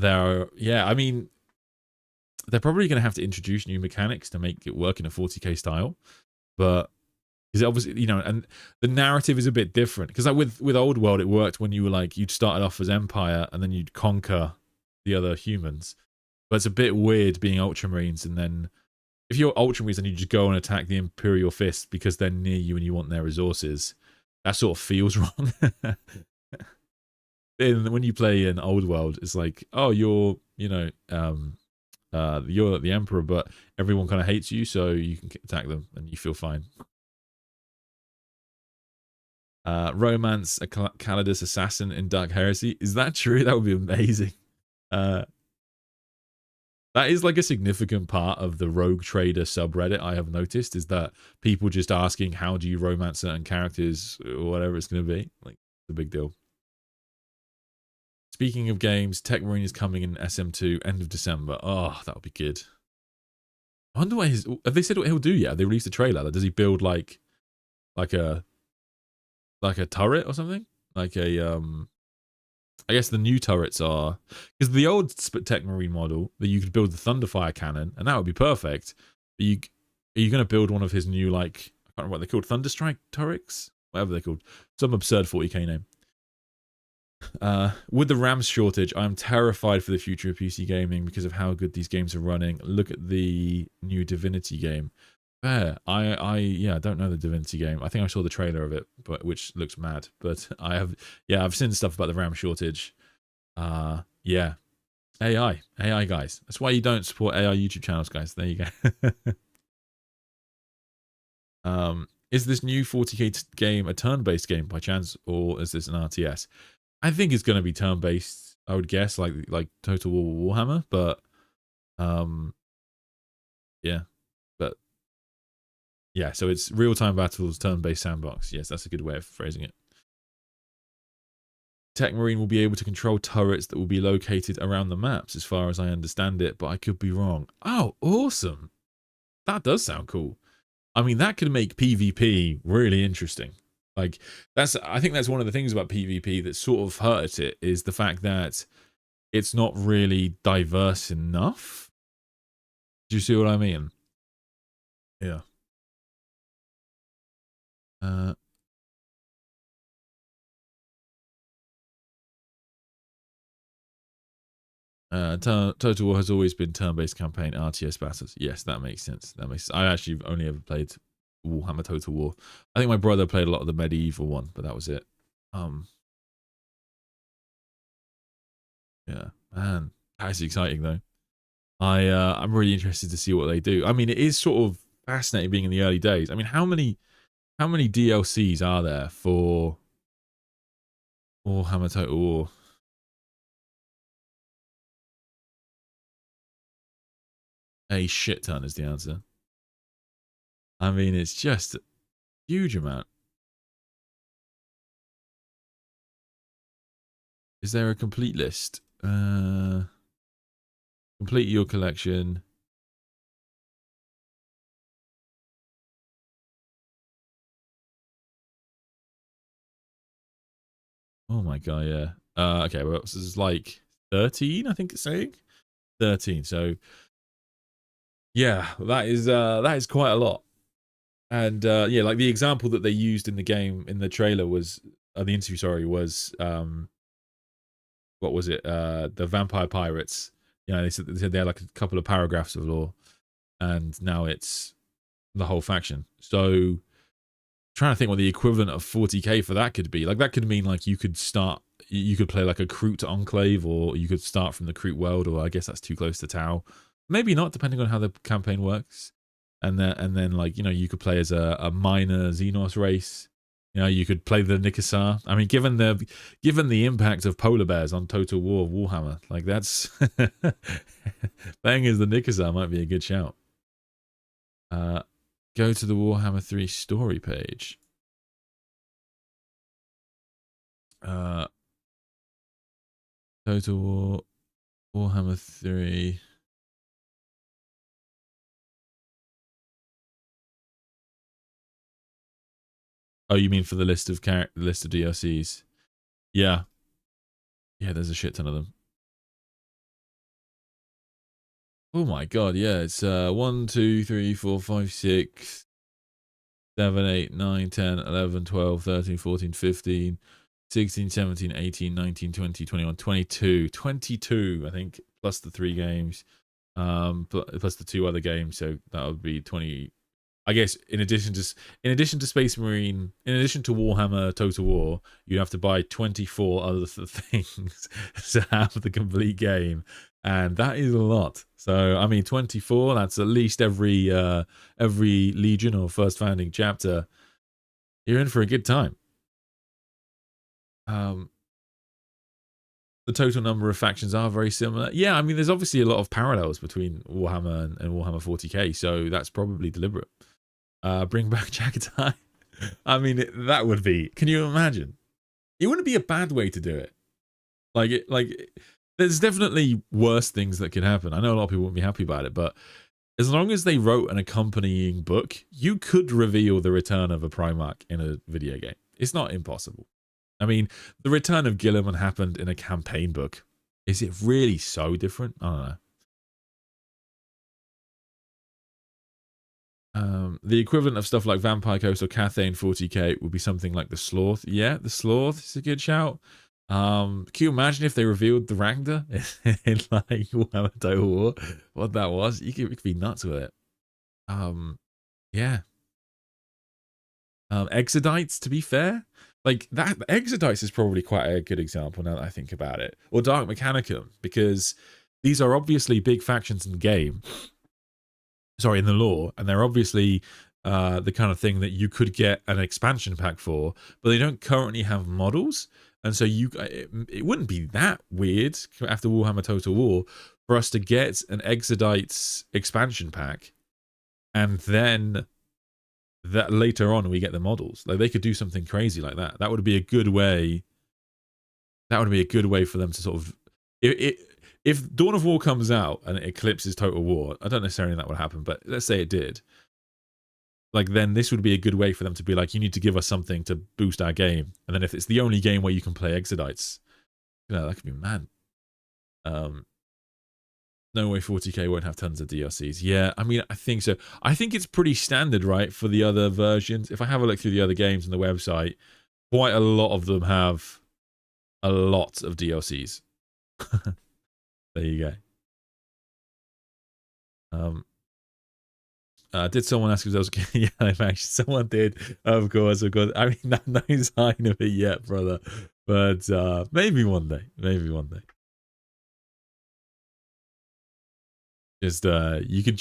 I mean, they're probably going to have to introduce new mechanics to make it work in a 40k style. But, because obviously, and the narrative is a bit different. Because with Old World, it worked when you were you'd started off as Empire and then you'd conquer the other humans. But it's a bit weird being Ultramarines, and then if you're Ultramarines and you just go and attack the Imperial Fist because they're near you and you want their resources, that sort of feels wrong. And when you play in Old World, it's like, oh, you're the Emperor, but everyone kind of hates you, so you can attack them and you feel fine. Romance a Calidus assassin in Dark Heresy. Is that true? That would be amazing. That is a significant part of the Rogue Trader subreddit, I have noticed, is that people just asking, how do you romance certain characters, or whatever it's going to be. It's a big deal. Speaking of games, Tech Marine is coming in SM2 end of December. Oh, that would be good. I wonder what have they said what he'll do yet? They released a trailer. Does he build like a turret or something? I guess the new turrets are, because the old Tech Marine model that you could build the Thunderfire cannon, and that would be perfect. But are you going to build one of his new I can't remember what they're called, Thunderstrike turrets, whatever they're called, some absurd 40k name. With the RAM shortage, I'm terrified for the future of PC gaming because of how good these games are running. Look at the new Divinity game. Fair. Yeah, I don't know the Divinity game. I think I saw the trailer of it, but which looks mad. But I've seen stuff about the RAM shortage. Yeah. AI guys. That's why you don't support AI YouTube channels, guys. There you go. Is this new 40k game a turn-based game by chance, or is this an RTS? I think it's going to be turn-based, I would guess, like Total War Warhammer, but yeah. But yeah, so it's real-time battles, turn-based sandbox. Yes, that's a good way of phrasing it. Tech Marine will be able to control turrets that will be located around the maps, as far as I understand it, but I could be wrong. Oh, awesome. That does sound cool. I mean, that could make PvP really interesting. Like, I think that's one of the things about PvP that sort of hurts it, is the fact that it's not really diverse enough. Do you see what I mean? Yeah. Total War has always been turn-based campaign RTS battles. Yes, that makes sense. I actually only ever played Warhammer Total War. I think my brother played a lot of the medieval one, but that was it. Yeah, man, that's exciting though. I'm really interested to see what they do. I mean, it is sort of fascinating being in the early days. I mean, how many DLCs are there for Warhammer Total War? A shit ton is the answer. I mean, it's just a huge amount. Is there a complete list? Complete your collection. Oh my god, yeah. Okay, well, this is like 13, I think it's saying. 13. So yeah, that is quite a lot. And yeah, like the example that they used in the game, in the trailer was the interview, sorry, was what was it? The vampire pirates. You know, they said they had like a couple of paragraphs of lore, and now it's the whole faction. So trying to think what the equivalent of 40k for that could be. Like that could mean like you could play like a Kroot enclave, or you could start from the Kroot world, or I guess that's too close to Tau. Maybe not, depending on how the campaign works. And then like, you know, you could play as a minor Xenos race. You know, you could play the Nikasar. I mean, given the impact of polar bears on Total War Warhammer, like that's playing as the Nikasar might be a good shout. Go to the Warhammer 3 story page. Total War Warhammer 3. Oh, you mean for the list of DLCs? Yeah. Yeah, there's a shit ton of them. Oh my god, yeah, it's 1, 2, 3, 4, 5, 6, 7, 8, 9, 10, 11, 12, 13, 14, 15, 16, 17, 18, 19, 20, 21, 22. 22, I think, plus the 3 games. Plus the 2 other games, so that would be 20. I guess in addition to Space Marine, in addition to Warhammer Total War, you'd have to buy 24 other things to have the complete game, and that is a lot. So I mean, 24, that's at least every Legion or First Founding chapter. You're in for a good time. The total number of factions are very similar. Yeah, I mean, there's obviously a lot of parallels between Warhammer and Warhammer 40k, so that's probably deliberate. Bring back Jagatai. I mean, that would be. Can you imagine? It wouldn't be a bad way to do it. There's definitely worse things that could happen. I know a lot of people wouldn't be happy about it, but as long as they wrote an accompanying book, you could reveal the return of a Primarch in a video game. It's not impossible. I mean, the return of Gilliman happened in a campaign book. Is it really so different? I don't know. The equivalent of stuff like Vampire Coast or Cathay in 40k would be something like the Sloth. Yeah, the Sloth is a good shout. Can you imagine if they revealed the Ragnar in like Warhammer Total War? What that was? You could be nuts with it. Yeah. Exodites, to be fair, like that Exodites is probably quite a good example now that I think about it, or Dark Mechanicum, because these are obviously big factions in the game. Sorry, in the lore, and they're obviously the kind of thing that you could get an expansion pack for, but they don't currently have models, and so it wouldn't be that weird after Warhammer Total War for us to get an Exodites expansion pack, and then that later on we get the models. Like they could do something crazy like that. That would be a good way. That would be a good way for them to sort of if Dawn of War comes out and it eclipses Total War, I don't necessarily think that would happen, but let's say it did. Like then this would be a good way for them to be like, you need to give us something to boost our game. And then if it's the only game where you can play Exodites, you know, that could be mad. No way 40k won't have tons of DLCs. Yeah, I mean, I think so. I think it's pretty standard, right, for the other versions. If I have a look through the other games on the website, quite a lot of them have a lot of DLCs. There you go. Did someone ask if there was... Yeah, actually, someone did. Of course. I mean, no sign of it yet, brother. But maybe one day. Maybe one day. Just you can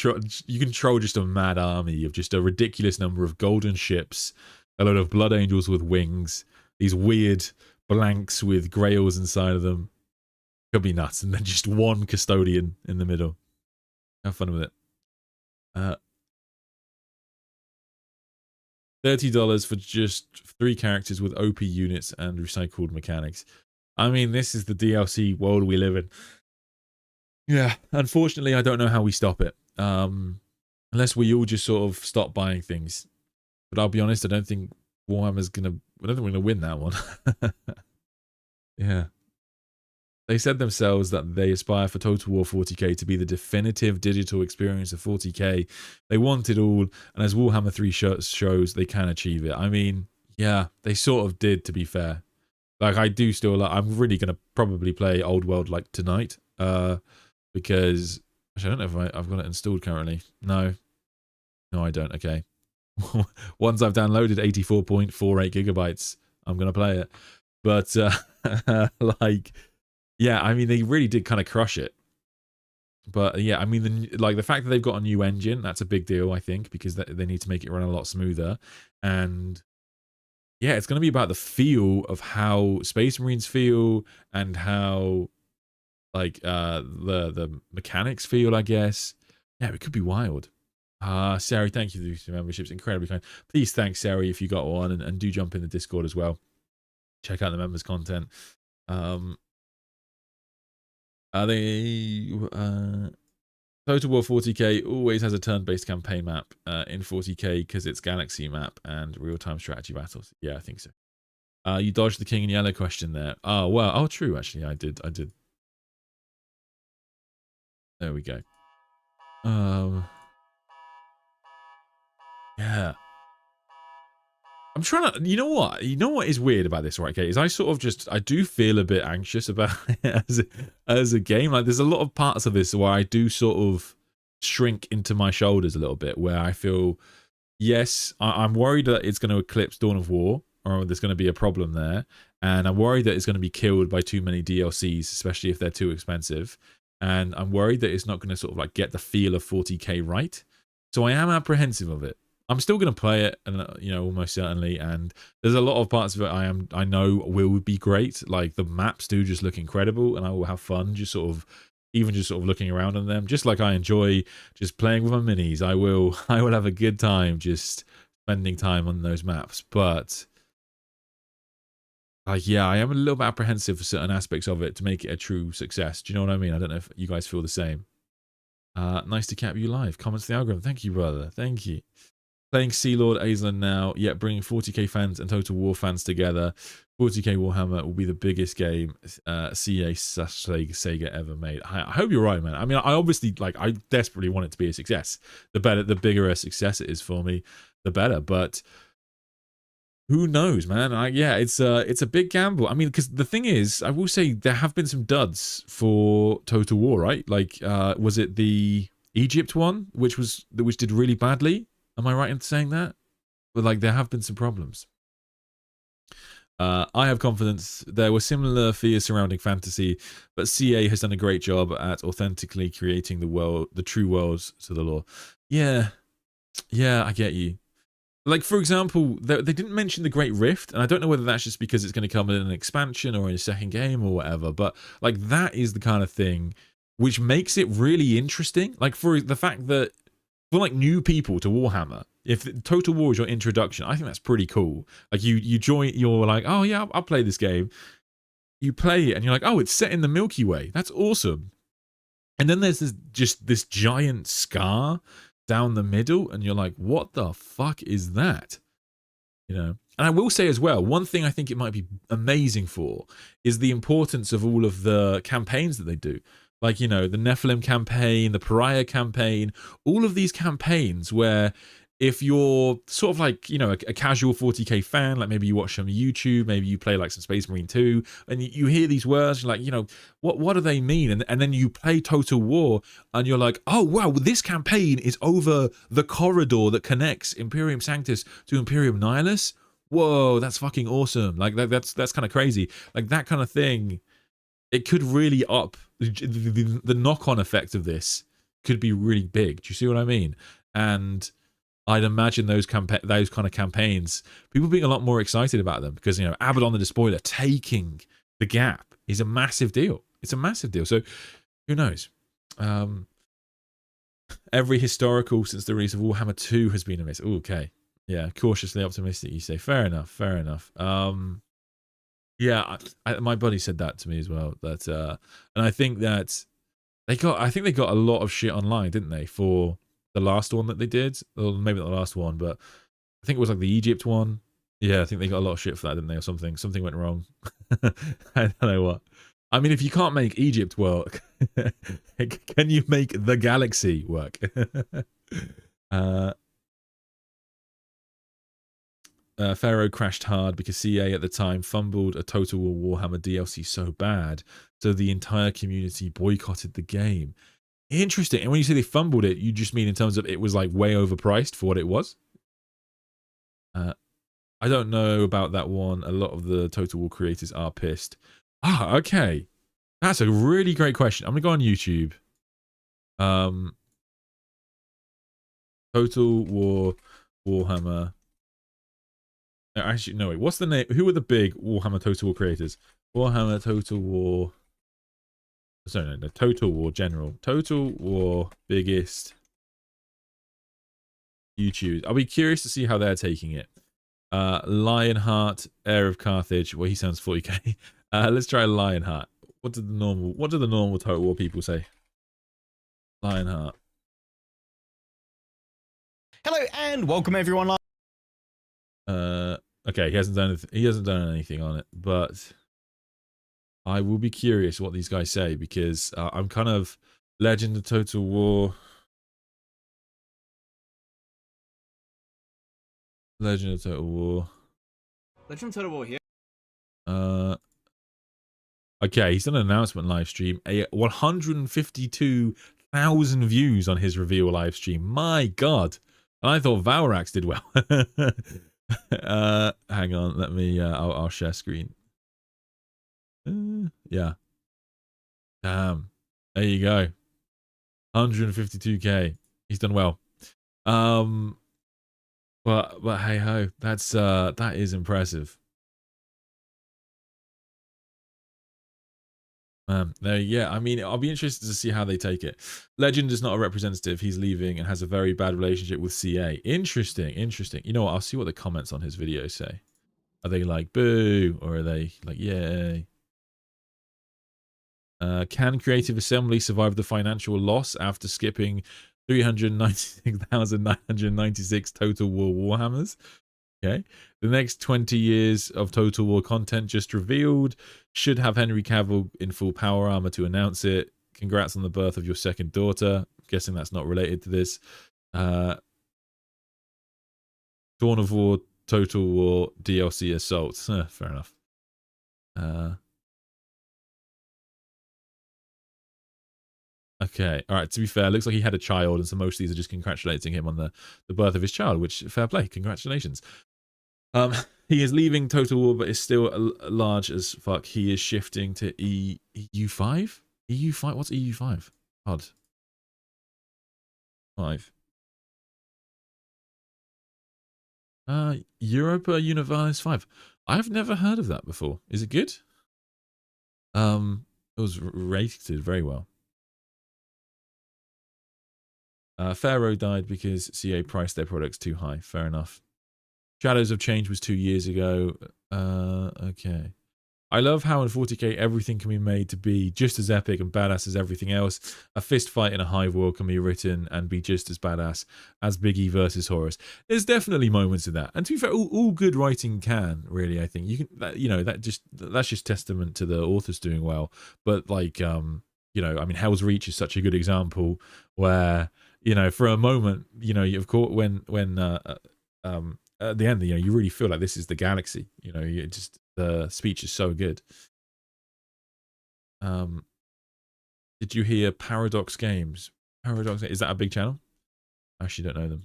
control just a mad army of just a ridiculous number of golden ships, a load of blood angels with wings, these weird blanks with grails inside of them. Could be nuts, and then just one custodian in the middle. Have fun with it. $30 for just 3 characters with OP units and recycled mechanics. I mean, this is the DLC world we live in. Yeah, unfortunately, I don't know how we stop it. Unless we all just sort of stop buying things. But I'll be honest, I don't think Warhammer's gonna... I don't think we're gonna win that one. Yeah. They said themselves that they aspire for Total War 40k to be the definitive digital experience of 40k. They want it all, and as Warhammer 3 shows, they can achieve it. I mean, yeah, they sort of did, to be fair. Like, I do still... I'm really gonna probably play Old World, like, tonight. Because actually, I don't know if I've got it installed currently. No, I don't. Okay. Once I've downloaded 84.48 gigabytes, I'm gonna play it. But like, yeah, I mean, they really did kind of crush it. But yeah, I mean, the fact that they've got a new engine, that's a big deal, I think, because they need to make it run a lot smoother. And yeah, it's gonna be about the feel of how Space Marines feel and how, like, the mechanics feel, I guess. Yeah, it could be wild. Sari, thank you for the memberships. Incredibly kind. Please thank Sari if you got one, and do jump in the Discord as well. Check out the members' content. Total War 40k always has a turn-based campaign map in 40k because it's galaxy map and real-time strategy battles. Yeah, I think so. You dodged the king in yellow question there. Oh, well. Oh, true, actually. I did. There we go. Yeah. I'm trying to... You know what? You know what is weird about this, right? Okay, is I sort of just... I do feel a bit anxious about it as a game. Like, there's a lot of parts of this where I do sort of shrink into my shoulders a little bit, where I feel, yes, I'm worried that it's going to eclipse Dawn of War, or there's going to be a problem there. And I'm worried that it's going to be killed by too many DLCs, especially if they're too expensive. And I'm worried that it's not going to sort of like get the feel of 40k right. So I am apprehensive of it. I'm still going to play it, and you know, almost certainly. And there's a lot of parts of it I know will be great. Like the maps do just look incredible, and I will have fun just sort of looking around on them. Just like I enjoy just playing with my minis. I will have a good time just spending time on those maps. But yeah, I am a little bit apprehensive for certain aspects of it to make it a true success. Do you know what I mean? I don't know if you guys feel the same. Nice to cap you live. Comments to the algorithm. Thank you, brother. Thank you. Playing Sea Lord Aislan now, yet bringing 40k fans and Total War fans together. 40k Warhammer will be the biggest game CA/Sega ever made. I hope you're right, man. I mean, I obviously, like, I desperately want it to be a success. The bigger a success it is for me, the better. But who knows, man? Yeah, it's a big gamble. I mean, because the thing is, I will say there have been some duds for Total War, right? Like, was it the Egypt one, which did really badly? Am I right in saying that? But like, there have been some problems. I have confidence. There were similar fears surrounding fantasy, but CA has done a great job at authentically creating the true worlds to the lore. Yeah, I get you. Like, for example, they didn't mention the Great Rift, and I don't know whether that's just because it's going to come in an expansion or in a second game or whatever, but like, that is the kind of thing which makes it really interesting. Like, for the fact that for like new people to Warhammer, if Total War is your introduction, I think that's pretty cool. Like, you join, you're like, oh yeah, I'll play this game. You play it and you're like, oh, it's set in the Milky Way. That's awesome. And then there's this giant scar down the middle, and you're like, what the fuck is that? You know? And I will say as well, one thing I think it might be amazing for is the importance of all of the campaigns that they do. Like, you know, the Nephilim campaign, the Pariah campaign, all of these campaigns where if you're sort of like, you know, a casual 40k fan, like maybe you watch some YouTube, maybe you play like some Space Marine 2, and you hear these words, you're like, you know, what do they mean? And then you play Total War, and you're like, oh wow, this campaign is over the corridor that connects Imperium Sanctus to Imperium Nihilus. Whoa, that's fucking awesome. Like that's kind of crazy. Like that kind of thing, it could really up the knock-on effect of this could be really big. Do you see what I mean? And I'd imagine those kind of campaigns, people being a lot more excited about them because, you know, Abaddon the Despoiler taking the gap is a massive deal. It's a massive deal. So who knows? Every historical since the release of Warhammer 2 has been a miss. Ooh, okay. Yeah, cautiously optimistic, you say. Fair enough. Fair enough. Yeah, my buddy said that to me as well. That and I think that they got a lot of shit online, didn't they, for the last one that they did? Or maybe not the last one, but I think it was like the Egypt one. Yeah, I think they got a lot of shit for that, didn't they, or something? Something went wrong. I don't know what. I mean, if you can't make Egypt work, can you make the galaxy work? Pharaoh crashed hard because CA at the time fumbled a Total War Warhammer DLC so bad, so the entire community boycotted the game. Interesting. And when you say they fumbled it, you just mean in terms of it was like way overpriced for what it was? I don't know about that one. A lot of the Total War creators are pissed. Ah, okay. That's a really great question. I'm going to go on YouTube. Total War Warhammer. Actually, no, wait. What's the name? Who are the big Warhammer Total War creators? Warhammer Total War. Sorry, no, Total War General. Total War biggest YouTube. I'll be curious to see how they're taking it. Lionheart, Heir of Carthage. Well, he sounds 40k. Let's try Lionheart. What do the normal Total War people say? Lionheart. Hello and welcome everyone. Okay, he hasn't done anything on it, but I will be curious what these guys say because I'm kind of Legend of Total War. Legend of Total War. Legend of Total War here. Okay, he's done an announcement live stream. 152,000 views on his reveal live stream. My God. And I thought Valrax did well. Hang on, let me I'll share screen. Yeah. Damn. There you go. 152k. He's done well. But hey ho, that's that is impressive. Yeah, I mean, I'll be interested to see how they take it. Legend is not a representative. He's leaving and has a very bad relationship with CA. Interesting. You know what? I'll see what the comments on his video say. Are they like boo or are they like yay? Can Creative Assembly survive the financial loss after skipping 396,996 Total War Warhammers? Okay. The next 20 years of Total War content just revealed. Should have Henry Cavill in full power armor to announce it. Congrats on the birth of your second daughter. I'm guessing that's not related to this. Dawn of War Total War DLC assaults. Fair enough. Okay, all right. To be fair, looks like he had a child, and so most of these are just congratulating him on the birth of his child. Which, fair play, congratulations. He is leaving Total War, but is still large as fuck. He is shifting to EU5. EU5. What's EU5? Odd. 5. Europa Universalis 5. I've never heard of that before. Is it good? It was rated very well. Pharaoh died because CA priced their products too high. Fair enough. Shadows of Change was 2 years ago. Okay. I love how in 40k everything can be made to be just as epic and badass as everything else. A fist fight in a hive world can be written and be just as badass as Biggie versus Horus. There's definitely moments of that, and to be fair, all good writing can really. I think you can, that's just testament to the authors doing well. But like, I mean, Hell's Reach is such a good example where for a moment, of course, when at the end, you really feel like this is the galaxy. The speech is so good. Did you hear Paradox Games? Paradox, is that a big channel? I actually don't know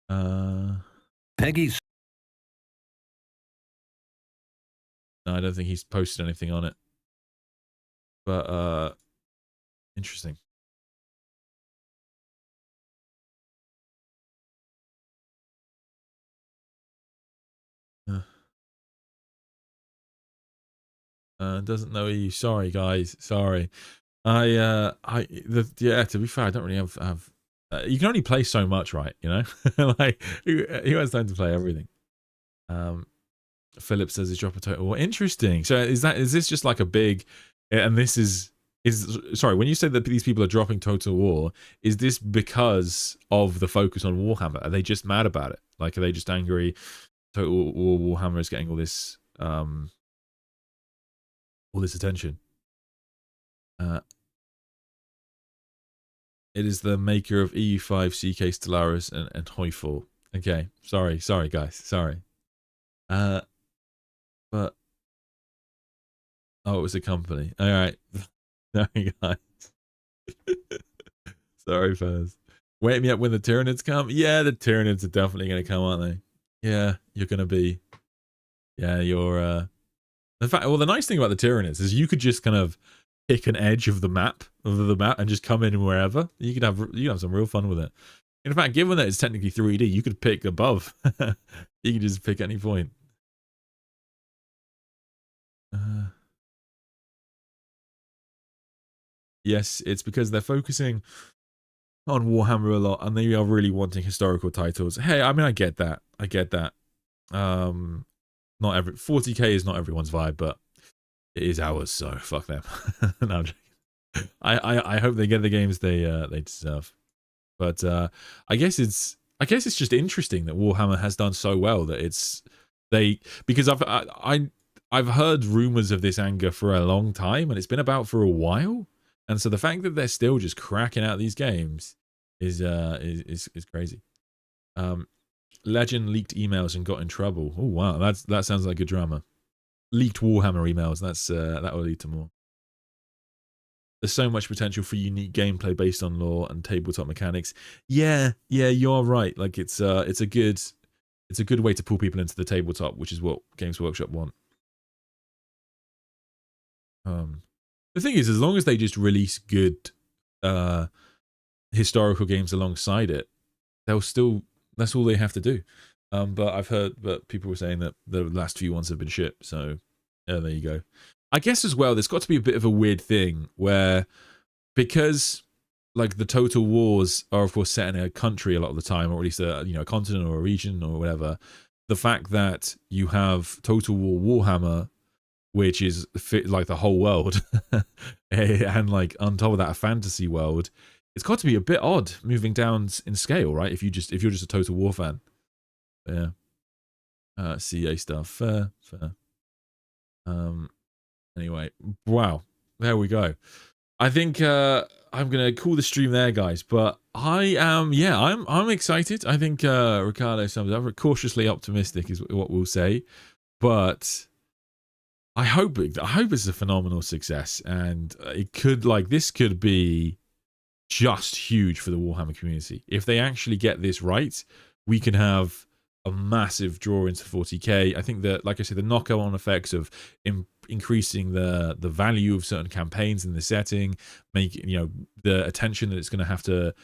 them. Peggy's. No, I don't think he's posted anything on it. But interesting. Doesn't know EU. Sorry, guys. Sorry. To be fair, I don't really have you can only play so much, right? Like who has time to play everything? Philip says he's dropped a Total War. Interesting. So is this just like a big, and this is sorry, when you say that these people are dropping Total War, is this because of the focus on Warhammer? Are they just mad about it? Like, are they just angry Total War Warhammer is getting all this attention? It is the maker of EU5, CK Stellaris, and Hoyfall. Okay, sorry guys, sorry. But oh, it was a company. All right, sorry guys. Sorry, Faz. Wake me up when the Tyranids come. Yeah, the Tyranids are definitely going to come, aren't they? Yeah, you're going to be. Yeah, you're. In fact, well, the nice thing about the Tyranids is you could just kind of pick an edge of the map and just come in wherever. You could have some real fun with it. In fact, given that it's technically 3D, you could pick above. You could just pick any point. Yes, it's because they're focusing on Warhammer a lot, and they are really wanting historical titles. Hey, I mean, I get that. Not every 40k is not everyone's vibe, but it is ours, so fuck them. No, I'm joking. I hope they get the games they deserve. But I guess it's just interesting that Warhammer has done so well that because I've heard rumors of this anger for a long time, and it's been about for a while. And so the fact that they're still just cracking out these games is crazy. Legend leaked emails and got in trouble. Oh wow, that sounds like a drama. Leaked Warhammer emails. That will lead to more. There's so much potential for unique gameplay based on lore and tabletop mechanics. Yeah, you're right. Like it's a good way to pull people into the tabletop, which is what Games Workshop want. The thing is, as long as they just release good historical games alongside it, that's all they have to do. But I've heard that people were saying that the last few ones have been shit. So there you go. I guess as well, there's got to be a bit of a weird thing where, because like the Total Wars are of course set in a country a lot of the time, or at least a continent or a region or whatever. The fact that you have Total War Warhammer, which is like the whole world, and like on top of that a fantasy world, it's got to be a bit odd moving down in scale, right? If you're just a Total War fan. Yeah. CA stuff. Fair. Anyway, wow. There we go. I think I'm gonna call the stream there, guys. But I'm excited. I think Ricardo sums up. Cautiously optimistic is what we'll say, but I hope it's a phenomenal success, and this could be just huge for the Warhammer community. If they actually get this right, we can have a massive draw into 40k. I think that, like I said, the knock-on effects of increasing the value of certain campaigns in the setting, making the attention that it's going to have to,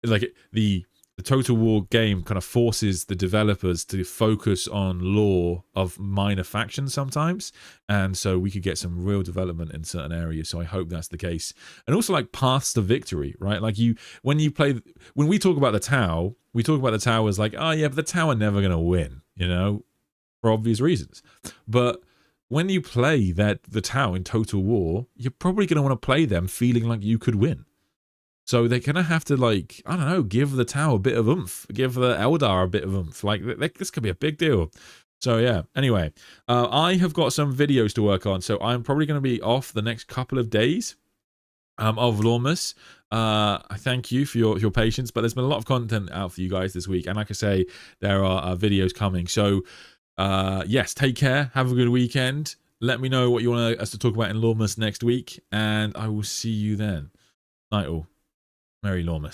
like the Total War game kind of forces the developers to focus on lore of minor factions sometimes, and so we could get some real development in certain areas. So I hope that's the case. And also like paths to victory, right? Like when we talk about the Tau, we talk about the Tau as like, oh yeah, but the Tau are never going to win, for obvious reasons. But when you play the Tau in Total War, you're probably going to want to play them feeling like you could win. So they're going to have to, like, I don't know, give the Tau a bit of oomph, give the Eldar a bit of oomph. Like, this could be a big deal. So, yeah. Anyway, I have got some videos to work on, so I'm probably going to be off the next couple of days of Lawmas. I thank you for your patience, but there's been a lot of content out for you guys this week. And like I say, there are videos coming. So, yes, take care. Have a good weekend. Let me know what you want us to talk about in Lawmas next week, and I will see you then. Night all. Merry Lawmas.